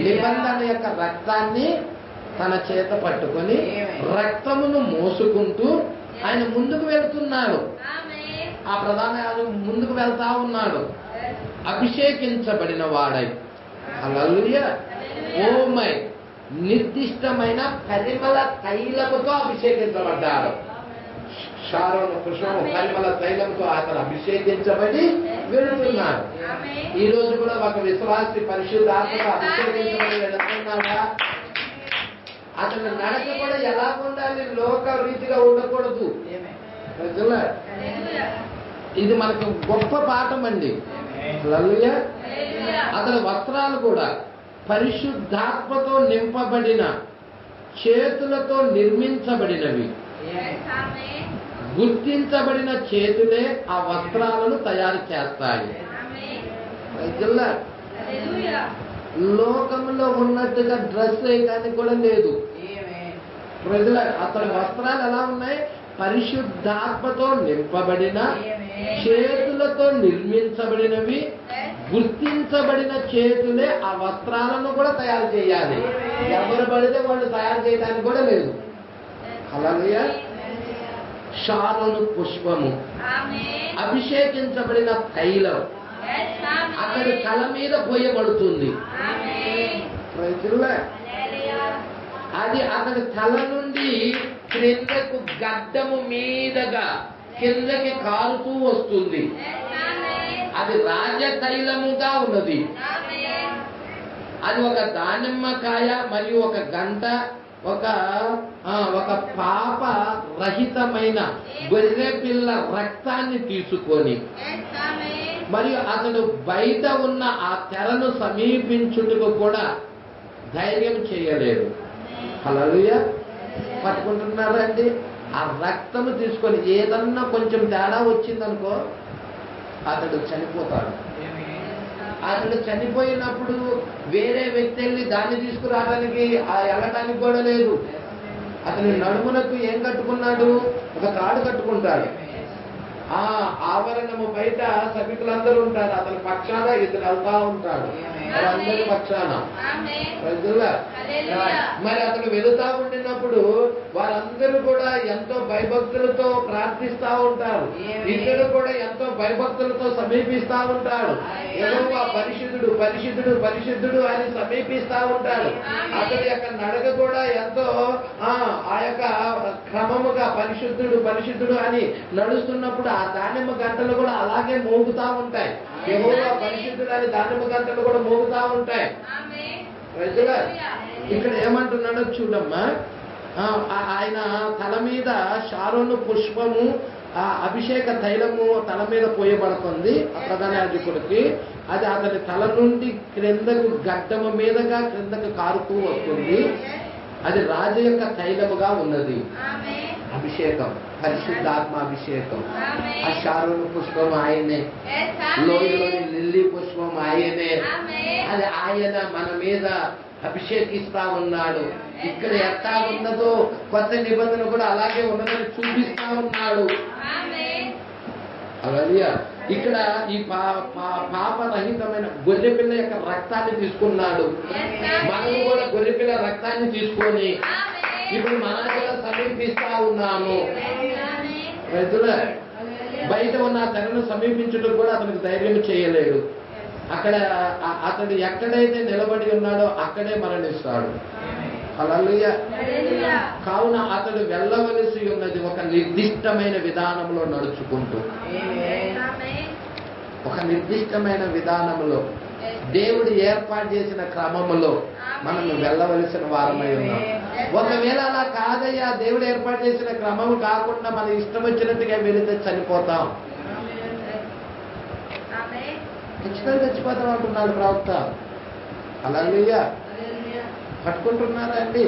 నిబంధన యొక్క రక్తాన్ని తన చేత పట్టుకొని రక్తమును మోసుకుంటూ ఆయన ముందుకు వెళ్తున్నాడు. ఆ ప్రధాన యాజకుడు ముందుకు వెళ్తా ఉన్నాడు, అభిషేకించబడిన వాడై. హల్లెలూయా. ఓమై నిర్దిష్టమైన పరిమళ తైలముతో అభిషేకించబడ్డాడు. షారోను పుష్పము పరిమళ తైలంతో అతను అభిషేకించబడి వెళుతున్నాడు. ఈ రోజు కూడా ఒక విశ్వాసి పరిశుద్ధాత్మతో అభిషేకించబడి వెళుతున్నాడా? అతని నడక కూడా ఎలా ఉండాలి? లోక రీతిగా ఉండకూడదు. ఇది మనకు గొప్ప పాఠం అండి. హల్లెలూయా. అతని వస్త్రాలు కూడా పరిశుద్ధాత్మతో నింపబడిన, చేతులతో నిర్మించబడినవి. గుర్తించబడిన చేతులే ఆ వస్త్రాలను తయారు చేస్తాయి. లోకంలో ఉన్నట్టుగా డ్రెస్ వేయడానికి కూడా లేదు. ప్రజల అతని వస్త్రాలు ఎలా ఉన్నాయి? పరిశుద్ధాత్మతో నింపబడిన, చేతులతో నిర్మించబడినవి. గుర్తించబడిన చేతులే ఆ వస్త్రాలను కూడా తయారు చేయాలి. ఎవరు పడితే వాళ్ళు తయారు చేయడానికి కూడా లేదు. హల్లెలూయా. షారోను పుష్పము, అభిషేకించబడిన తైలం అతడి తల మీద పోయబడుతుంది. అది అతడి తల నుండి క్రిందకు గడ్డము మీదగా కిందకి కారుతూ వస్తుంది. అది రాజ తైలముగా ఉన్నది. అది ఒక దానిమ్మకాయ మరియు ఒక గంట, ఒక పాప రహితమైన గొర్రె పిల్ల రక్తాన్ని తీసుకొని, మరియు అతడు బయట ఉన్న ఆ తెరను సమీపించుటకు కూడా ధైర్యం చేయలేదు. హల్లెలూయా. పట్టుకుంటున్నారా అండి? ఆ రక్తము తీసుకొని ఏదన్నా కొంచెం తేడా వచ్చిందనుకో అతడు చనిపోతాడు. అతడు చనిపోయినప్పుడు వేరే వ్యక్తి వెళ్ళి దాన్ని తీసుకురావడానికి వెళ్ళటానికి కూడా లేదు. అతని నడుమునకు ఏం కట్టుకున్నాడు? ఒక తాడు కట్టుకుంటాడు. ఆ ఆవరణము బయట సభికులందరూ ఉంటారు. అతని పక్షాన ఇతను వెళ్తా ఉంటాడు, అందరి పక్షాన. మరి అతను వెళుతా ఉండినప్పుడు వారందరూ కూడా ఎంతో భయభక్తులతో ప్రార్థిస్తా ఉంటారు. ఇతడు కూడా ఎంతో భయభక్తులతో సమీపిస్తా ఉంటాడు. యెహోవా పరిశుద్ధుడు పరిశుద్ధుడు పరిశుద్ధుడు అని సమీపిస్తా ఉంటాడు. అతడి యొక్క నడక కూడా ఎంతో ఆ యొక్క క్రమముగా పరిశుద్ధుడు పరిశుద్ధుడు అని నడుస్తున్నప్పుడు ఆ దానిమ్మ గంటలు కూడా అలాగే మోగుతా ఉంటాయి. యెహోవా పరిశుద్ధుడు అని దానిమ్మ గంటలు కూడా మోగుతా ఉంటాయి. ఇక్కడ ఏమంటున్నాడో చూడమ్మా. ఆయన తల మీద షారోను పుష్పము అభిషేక తైలము తల మీద పోయబడుతుంది ప్రధాన యాజకుడికి. అది అతని తల నుండి క్రిందకు గడ్డము మీదగా క్రిందకు కారుతూ వస్తుంది. అది రాజు యొక్క తైలముగా ఉన్నది. అభిషేకం, పరిశుద్ధాత్మ అభిషేకం. ఆ షారోను పుష్పం ఆయనే, లోయలోని లిల్లీ పుష్పం ఆయనే. అది ఆయన మన మీద అభిషేకిస్తా ఉన్నాడు. ఇక్కడ ఎట్లా ఉన్నదో కొత్త నిబంధన కూడా అలాగే ఉన్నదని చూపిస్తా ఉన్నాడు. అలాగే ఇక్కడ ఈ పాపరహితమైన గొర్రెపిల్ల యొక్క రక్తాన్ని తీసుకున్నాడు. మనము కూడా గొర్రెపిల్ల రక్తాన్ని తీసుకొని ఇప్పుడు మన కూడా సమీపిస్తా ఉన్నాము. రైతులే బయట ఉన్న అతను సమీపించడం కూడా అతనికి ధైర్యం చేయలేడు. అక్కడ అతడు ఎక్కడైతే నిలబడి ఉన్నాడో అక్కడే మరణిస్తాడు. హల్లెలూయా. కావున అతడు వెళ్ళవలసి ఉన్నది ఒక నిర్దిష్టమైన విధానంలో నడుచుకుంటూ, ఒక నిర్దిష్టమైన విధానంలో దేవుడు ఏర్పాటు చేసిన క్రమంలో మనం వెళ్ళవలసిన వారమై ఉన్నాం. ఒకవేళ అలా కాదయ్యా, దేవుడు ఏర్పాటు చేసిన క్రమం కాకుండా మన ఇష్టం వచ్చినట్టుగా వెళితే చనిపోతాం, ఖచ్చితంగా చచ్చిపోతాం అంటున్నాడు ప్రవక్త. హల్లెలూయా. పట్టుకుంటున్నారా అండి?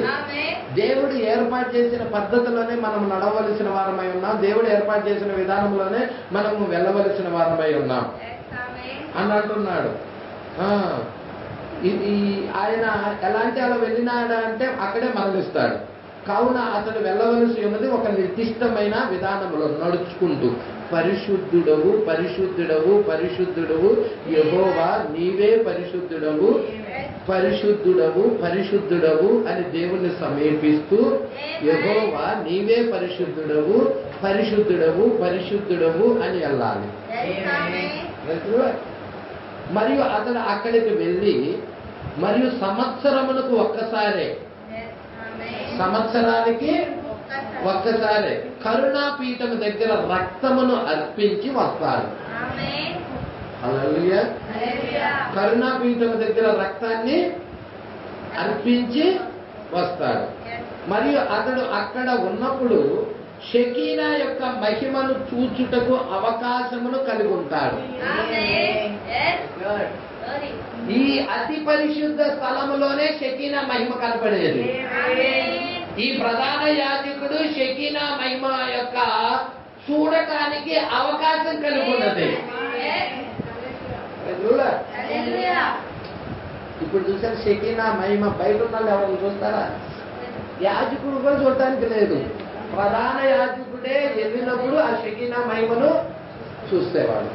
దేవుడు ఏర్పాటు చేసిన పద్ధతిలోనే మనం నడవలసిన వారమై ఉన్నాం. దేవుడు ఏర్పాటు చేసిన విధానంలోనే మనము వెళ్ళవలసిన వారమై ఉన్నాం అని అంటున్నాడు. ఇది ఆయన ఎలాంటి అలా వెళ్ళినాడా అంటే అక్కడే మరణిస్తాడు. కావున అతడు వెళ్ళవలసి ఉన్నది ఒక నిర్దిష్టమైన విధానంలో నడుచుకుంటూ, పరిశుద్ధుడవు పరిశుద్ధుడవు పరిశుద్ధుడవు యెహోవా నీవే పరిశుద్ధుడవు పరిశుద్ధుడవు పరిశుద్ధుడవు అని దేవుణ్ణి సమీపిస్తూ, యెహోవా నీవే పరిశుద్ధుడవు పరిశుద్ధుడవు పరిశుద్ధుడవు అని వెళ్ళాలి. మరియు అతడు అక్కడికి వెళ్ళి మరియు సంవత్సరములకు ఒక్కసారే, సంవత్సరానికి ఒక్కసారి కరుణాపీఠము దగ్గర రక్తమును అర్పించి వస్తాడు. హల్లెలూయా. కరుణాపీఠము దగ్గర రక్తాన్ని అర్పించి వస్తాడు. మరియు అతడు అక్కడ ఉన్నప్పుడు షెకీనా యొక్క మహిమను చూచుటకు అవకాశమును కలిగి ఉంటాడు. ఈ అతి పరిశుద్ధ స్థలములోనే షెకీనా మహిమ కనపడేది. ఈ ప్రధాన యాజకుడు షెకీనా మహిమ యొక్క చూడటానికి అవకాశం కలిగి ఉన్నది. ఇప్పుడు చూసారు షెకీనా మహిమ బయట ఉన్న వాళ్ళు ఎవరైనా చూస్తారా? యాజకుడు కూడా చూడటానికి లేదు. ప్రధాన యాజకుడే వెళ్ళినప్పుడు ఆ షెకీనా మహిమను చూసేవాడు.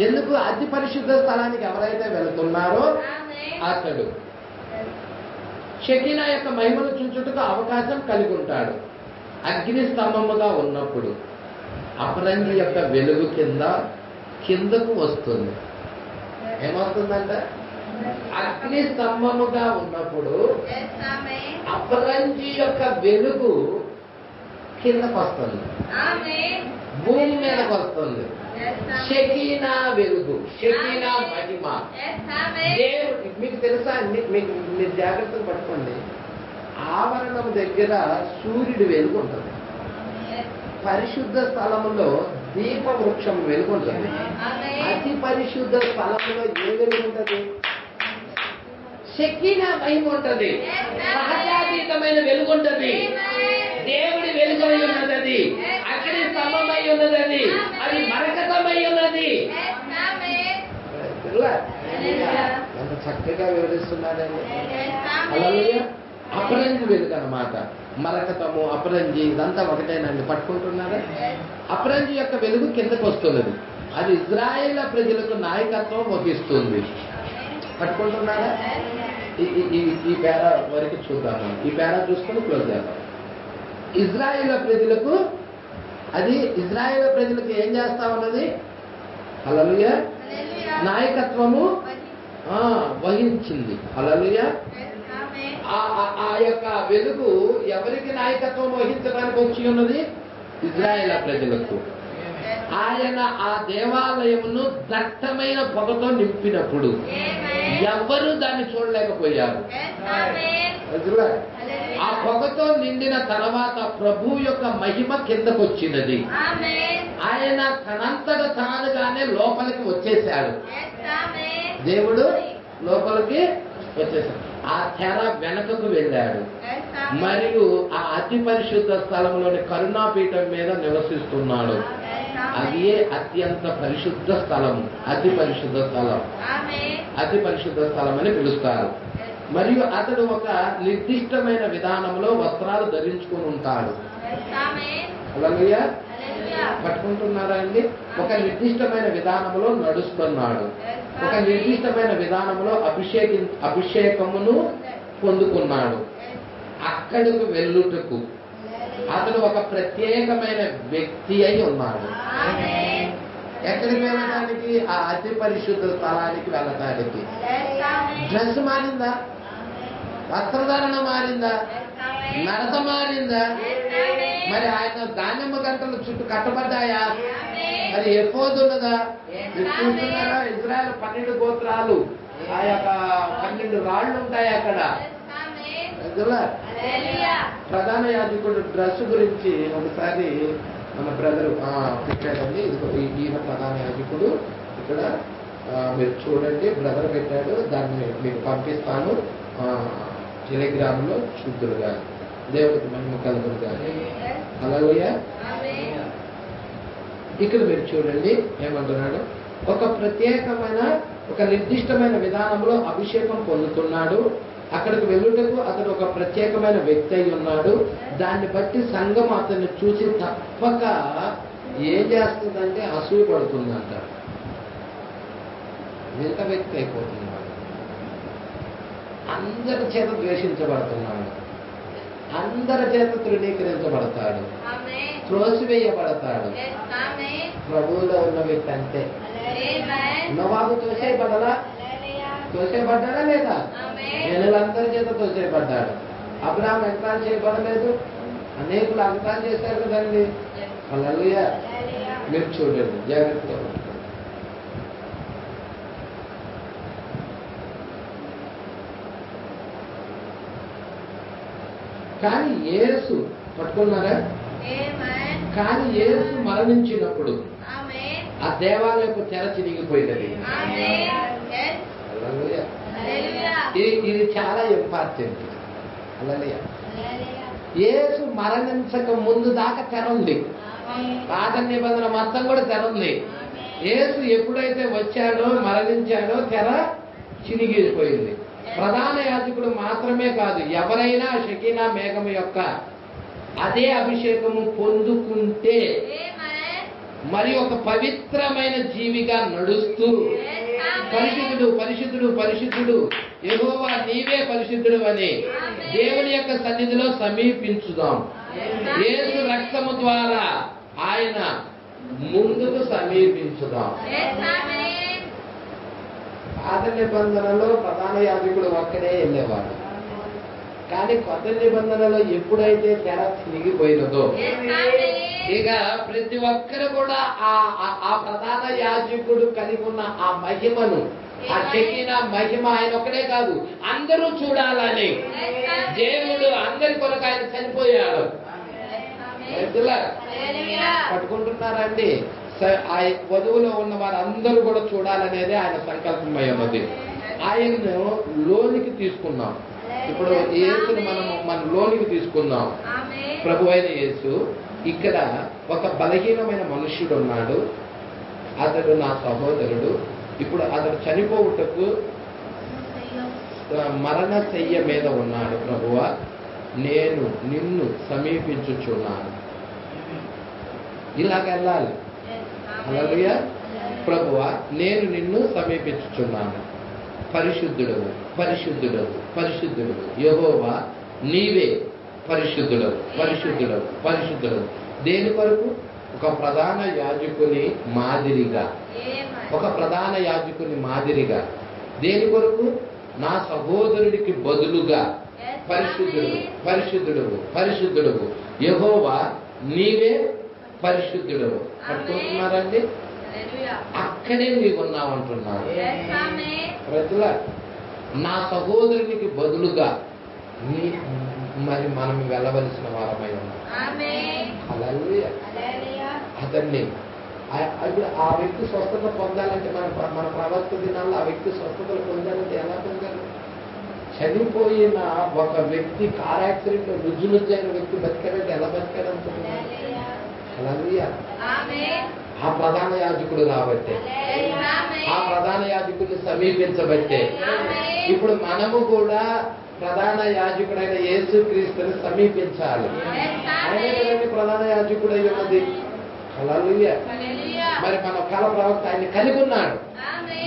ఎందుకు? అతి పరిశుద్ధ స్థలానికి ఎవరైతే వెళుతున్నారో అతడు షెకీనా యొక్క మహిమను చూచుటకు అవకాశం కలిగి ఉంటాడు. అగ్ని స్తంభముగా ఉన్నప్పుడు అపరంజి యొక్క వెలుగు కిందకు వస్తుంది. ఏమవుతుందంట? అగ్ని స్తంభముగా ఉన్నప్పుడు అపరంజి యొక్క వెలుగు కిందకు వస్తుంది, భూమి మీదకు వస్తుంది. షెకీనా వెలుగు, షెకీనా మహిమ. దేవుడు మీకు తెలుసా? మీరు జాగ్రత్తగా పట్టుకోండి. ఆవరణం దగ్గర సూర్యుడి వెలుగు ఉంటుంది. పరిశుద్ధ స్థలములో దీప వృక్షం వెలుగు ఉంటుంది. అతి పరిశుద్ధ స్థలములో ఏ వెలుగు ఉంటుంది? షెకీనా మహిమ ఉంటుంది. సహజాతీతమైన వెలుగు ఉంటుంది. దేవుడి వెలుగు అయి ఉన్నది. అది అక్కడి స్తంభమై ఉన్నది. అది మరకతమై ఉన్నది. ఎంత చక్కగా వివరిస్తున్నాడండి. హల్లెలూయా. అపరంజి వెలుగు అన్నమాట. మరకతము, అపరంజి ఇదంతా ఒకటేనండి. పట్టుకుంటున్నారా? అపరంజి యొక్క వెలుగు కిందకు వస్తున్నది. అది ఇజ్రాయేల్ ప్రజలకు నాయకత్వం వహిస్తుంది. పట్టుకుంటున్నారా? ఈ పేర వరకు చూద్దాము. ఈ పేర చూసుకొని క్లోజ్ చేద్దాం. ఇజ్రాయేల్ ప్రజలకు ఇజ్రాయేల్ ప్రజలకు ఏం చేస్తా ఉన్నది? హల్లెలూయా, నాయకత్వము వహించింది. హల్లెలూయా. ఆ యొక్క వెలుగు ఎవరికి నాయకత్వం వహించడానికి వచ్చి ఉన్నది? ఇజ్రాయేల్ ప్రజలకు. ఆయన ఆ దేవాలయమును దట్టమైన పొగతో నింపినప్పుడు ఎవ్వరూ దాన్ని చూడలేకపోయారు. ఆ పొగతో నిండిన తర్వాత ప్రభు యొక్క మహిమ కిందకొచ్చినది. ఆయన తనంతట తానుగానే లోపలికి వచ్చేశాడు. దేవుడు లోపలికి వచ్చేసాడు. ఆ తెర వెనకకు వెళ్ళాడు. మరియు ఆ అతి పరిశుద్ధ స్థలంలోని కరుణాపీఠం మీద నివసిస్తున్నాడు. అది అత్యంత పరిశుద్ధ స్థలము, అతి పరిశుద్ధ స్థలం, అతి పరిశుద్ధ స్థలం అని పిలుస్తారు. మరియు అతడు ఒక నిర్దిష్టమైన విధానంలో వస్త్రాలు ధరించుకుని ఉంటాడు. హల్లెలూయా. పట్టుకుంటున్నారా అండి? ఒక నిర్దిష్టమైన విధానంలో నడుస్తున్నాడు. ఒక నిర్దిష్టమైన విధానంలో అభిషేకమును పొందుకున్నాడు. అక్కడకు వెళ్ళుటకు అతడు ఒక ప్రత్యేకమైన వ్యక్తి అయి ఉన్నాడు. ఎక్కడికి వెళ్ళడానికి? ఆ అతి పరిశుద్ధ స్థలానికి వెళ్ళటానికి. డ్రెస్ మారిందా? వస్త్రధారణ మారిందా? నడత మారిందా? మరి ఆయన దానిమ్మ గంటల చుట్టూ కట్టబడ్డాయా? మరి ఎఫోదున్నదా? మీరు చూస్తున్నారా? ఇజ్రాయెల్ 12 గోత్రాలు, ఆ యొక్క 12 రాళ్ళు ఉంటాయి అక్కడ. ప్రధాన యాజకుడు డ్రెస్ గురించి ఒకసారి మన బ్రదర్ పెట్టాడండి. ఈయన ప్రధాన యాజకుడు. ఇక్కడ మీరు చూడండి, బ్రదర్ పెట్టాడు. దాన్ని మీకు పంపిస్తాను. టెలిగ్రామ్ లో చూద్దురుగా. దేవుడికి మహిమ కలుగురుగా. హల్లెలూయా. ఇక్కడ మీరు చూడండి ఏమంటున్నాడు? ఒక ప్రత్యేకమైన, ఒక నిర్దిష్టమైన విధానంలో అభిషేకం పొందుతున్నాడు. అక్కడికి వెళ్ళుటకు అతడు ఒక ప్రత్యేకమైన వ్యక్తి అయి ఉన్నాడు. దాన్ని బట్టి సంఘం అతన్ని చూసి తప్పక ఏం చేస్తుందంటే అసూయ పడుతుందంట. ఎంత వ్యక్తి అయిపోతున్నాడు, అందరి చేత ద్వేషించబడుతున్నాడు, అందరి చేత తృణీకరించబడతాడు, త్రోసివేయబడతాడు. ప్రభువులో ఉన్న వ్యక్తి అంతే. నోవాహు తోసేయబడలా? తోసేయబడ్డాడా లేదా? జనులందరి చేత తోసేయబడ్డాడు. అబ్రహాం ఎగతాళి చేయబడలేదు? అనేకులు ఎగతాళి చేశారు కదండి. హల్లెలూయా. మీరు చూడండి జాగ్రత్తగా. కానీ యేసు పట్టుకున్నారా? కానీ యేసు మరణించినప్పుడు ఆ దేవాలయపు తెర చినిగిపోయినది. ఇది చాలా ఇంపార్టెంట్. హల్లెలూయా. యేసు మరణించక ముందు దాకా తెర ఉంది. పాత నిబంధన మొత్తం కూడా తెర ఉంది. యేసు ఎప్పుడైతే వచ్చాడో, మరణించాడో తెర చినిగిపోయింది. ప్రధాన యాజకుడు మాత్రమే కాదు, ఎవరైనా షకీనా మేఘం యొక్క అదే అభిషేకము పొందుకుంటే మరి ఒక పవిత్రమైన జీవిగా నడుస్తూ పరిశుద్ధుడు పరిశుద్ధుడు పరిశుద్ధుడు యెహోవా నీవే పరిశుద్ధుడు అని దేవుని యొక్క సన్నిధిలో సమీపించుదాం. యేసు రక్తము ద్వారా ఆయన ముందుకు సమీపించుదాం. పాత నిబంధనలో ప్రధాన యాజకుడు ఒక్కడే వెళ్ళేవాడు. కానీ కొత్త నిబంధనలో ఎప్పుడైతే తెర తిరిగిపోయినదో ఇక ప్రతి ఒక్కరు కూడా ఆ ప్రధాన యాజకుడు కలిగి ఉన్న ఆ మహిమను, ఆ చెక్కిన మహిమ ఆయన ఒక్కడే కాదు, అందరూ చూడాలని దేవుడు అందరి కొరకు ఆయన చనిపోయాడు. పట్టుకుంటున్నారండి? ఆ వధువులో ఉన్న వారందరూ కూడా చూడాలనేది ఆయన సంకల్పమై ఉన్నది. ఆయన్ను లోనికి తీసుకున్నాం. ఇప్పుడు యేసుని మన లోనికి తీసుకుందాం. ప్రభు అయిన యేసు ఇక్కడ ఒక బలహీనమైన మనుష్యుడు ఉన్నాడు. అతడు నా సహోదరుడు. ఇప్పుడు అతడు చనిపోవుటకు మరణ శయ్య మీద ఉన్నాడు. ప్రభువా, నేను నిన్ను సమీపించుచున్నాను. ఇలాగెళ్ళాలి. హల్లెలూయా. ప్రభువా, నేను నిన్ను సమీపించుచున్నాను. పరిశుద్ధుడవు, పరిశుద్ధుడవు, పరిశుద్ధుడవు. యెహోవా నీవే పరిశుద్ధుడవు, పరిశుద్ధుడవు, పరిశుద్ధుడవు. దేని కొరకు? ఒక ప్రధాన యాజకుని మాదిరిగా, ఒక ప్రధాన యాజకుని మాదిరిగా. దేని కొరకు? నా సహోదరుడికి బదులుగా. పరిశుద్ధుడు, పరిశుద్ధుడవు, పరిశుద్ధుడవు. యెహోవా నీవే పరిశుద్ధుడవు. పట్టుకుంటున్నారండి? అక్కడే నీవున్నావు అంటున్నాడు. ప్రజల నా సహోదరునికి బదులుగా మరి మనం వెళ్ళవలసిన వారమై ఉన్నాం. అతన్ని ఇప్పుడు ఆ వ్యక్తి స్వస్థత పొందాలంటే మన ప్రవక్త దినాల్లో ఆ వ్యక్తి స్వస్థతలు పొందాలంటే ఎలా పొందాలి? చనిపోయిన ఒక వ్యక్తి కార్ యాక్సిడెంట్ లో రుజునుజైన వ్యక్తి బతికాడంటే ఎలా బతికాడంటున్నాడు? ఆ ప్రధాన యాజకుడు రాబట్టే, ఆ ప్రధాన యాజకుడిని సమీపించబట్టే ఇప్పుడు మనము కూడా ప్రధాన యాజకుడైన యేసుక్రీస్తుని సమీపించాలి. ఆయనే ప్రధాన యాజకుడు అయి ఉన్నది. హల్లెలూయా. మరి మన కాల ప్రవక్త ఆయన్ని కలిగి ఉన్నాడు,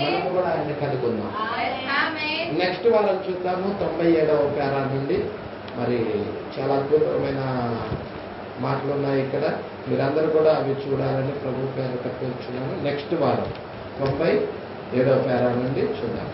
మనము కూడా ఆయన్ని కలిగి ఉన్నాం. నెక్స్ట్ వారం చూద్దాము 97వ పేరా నుండి. మరి చాలా అద్భుతమైన మాటలు ఉన్నాయి ఇక్కడ. మీరందరూ కూడా అవి చూడాలని ప్రభు పేరు కోరుచున్నాను. నెక్స్ట్ వారం 97వ పేరా నుండి చూద్దాం.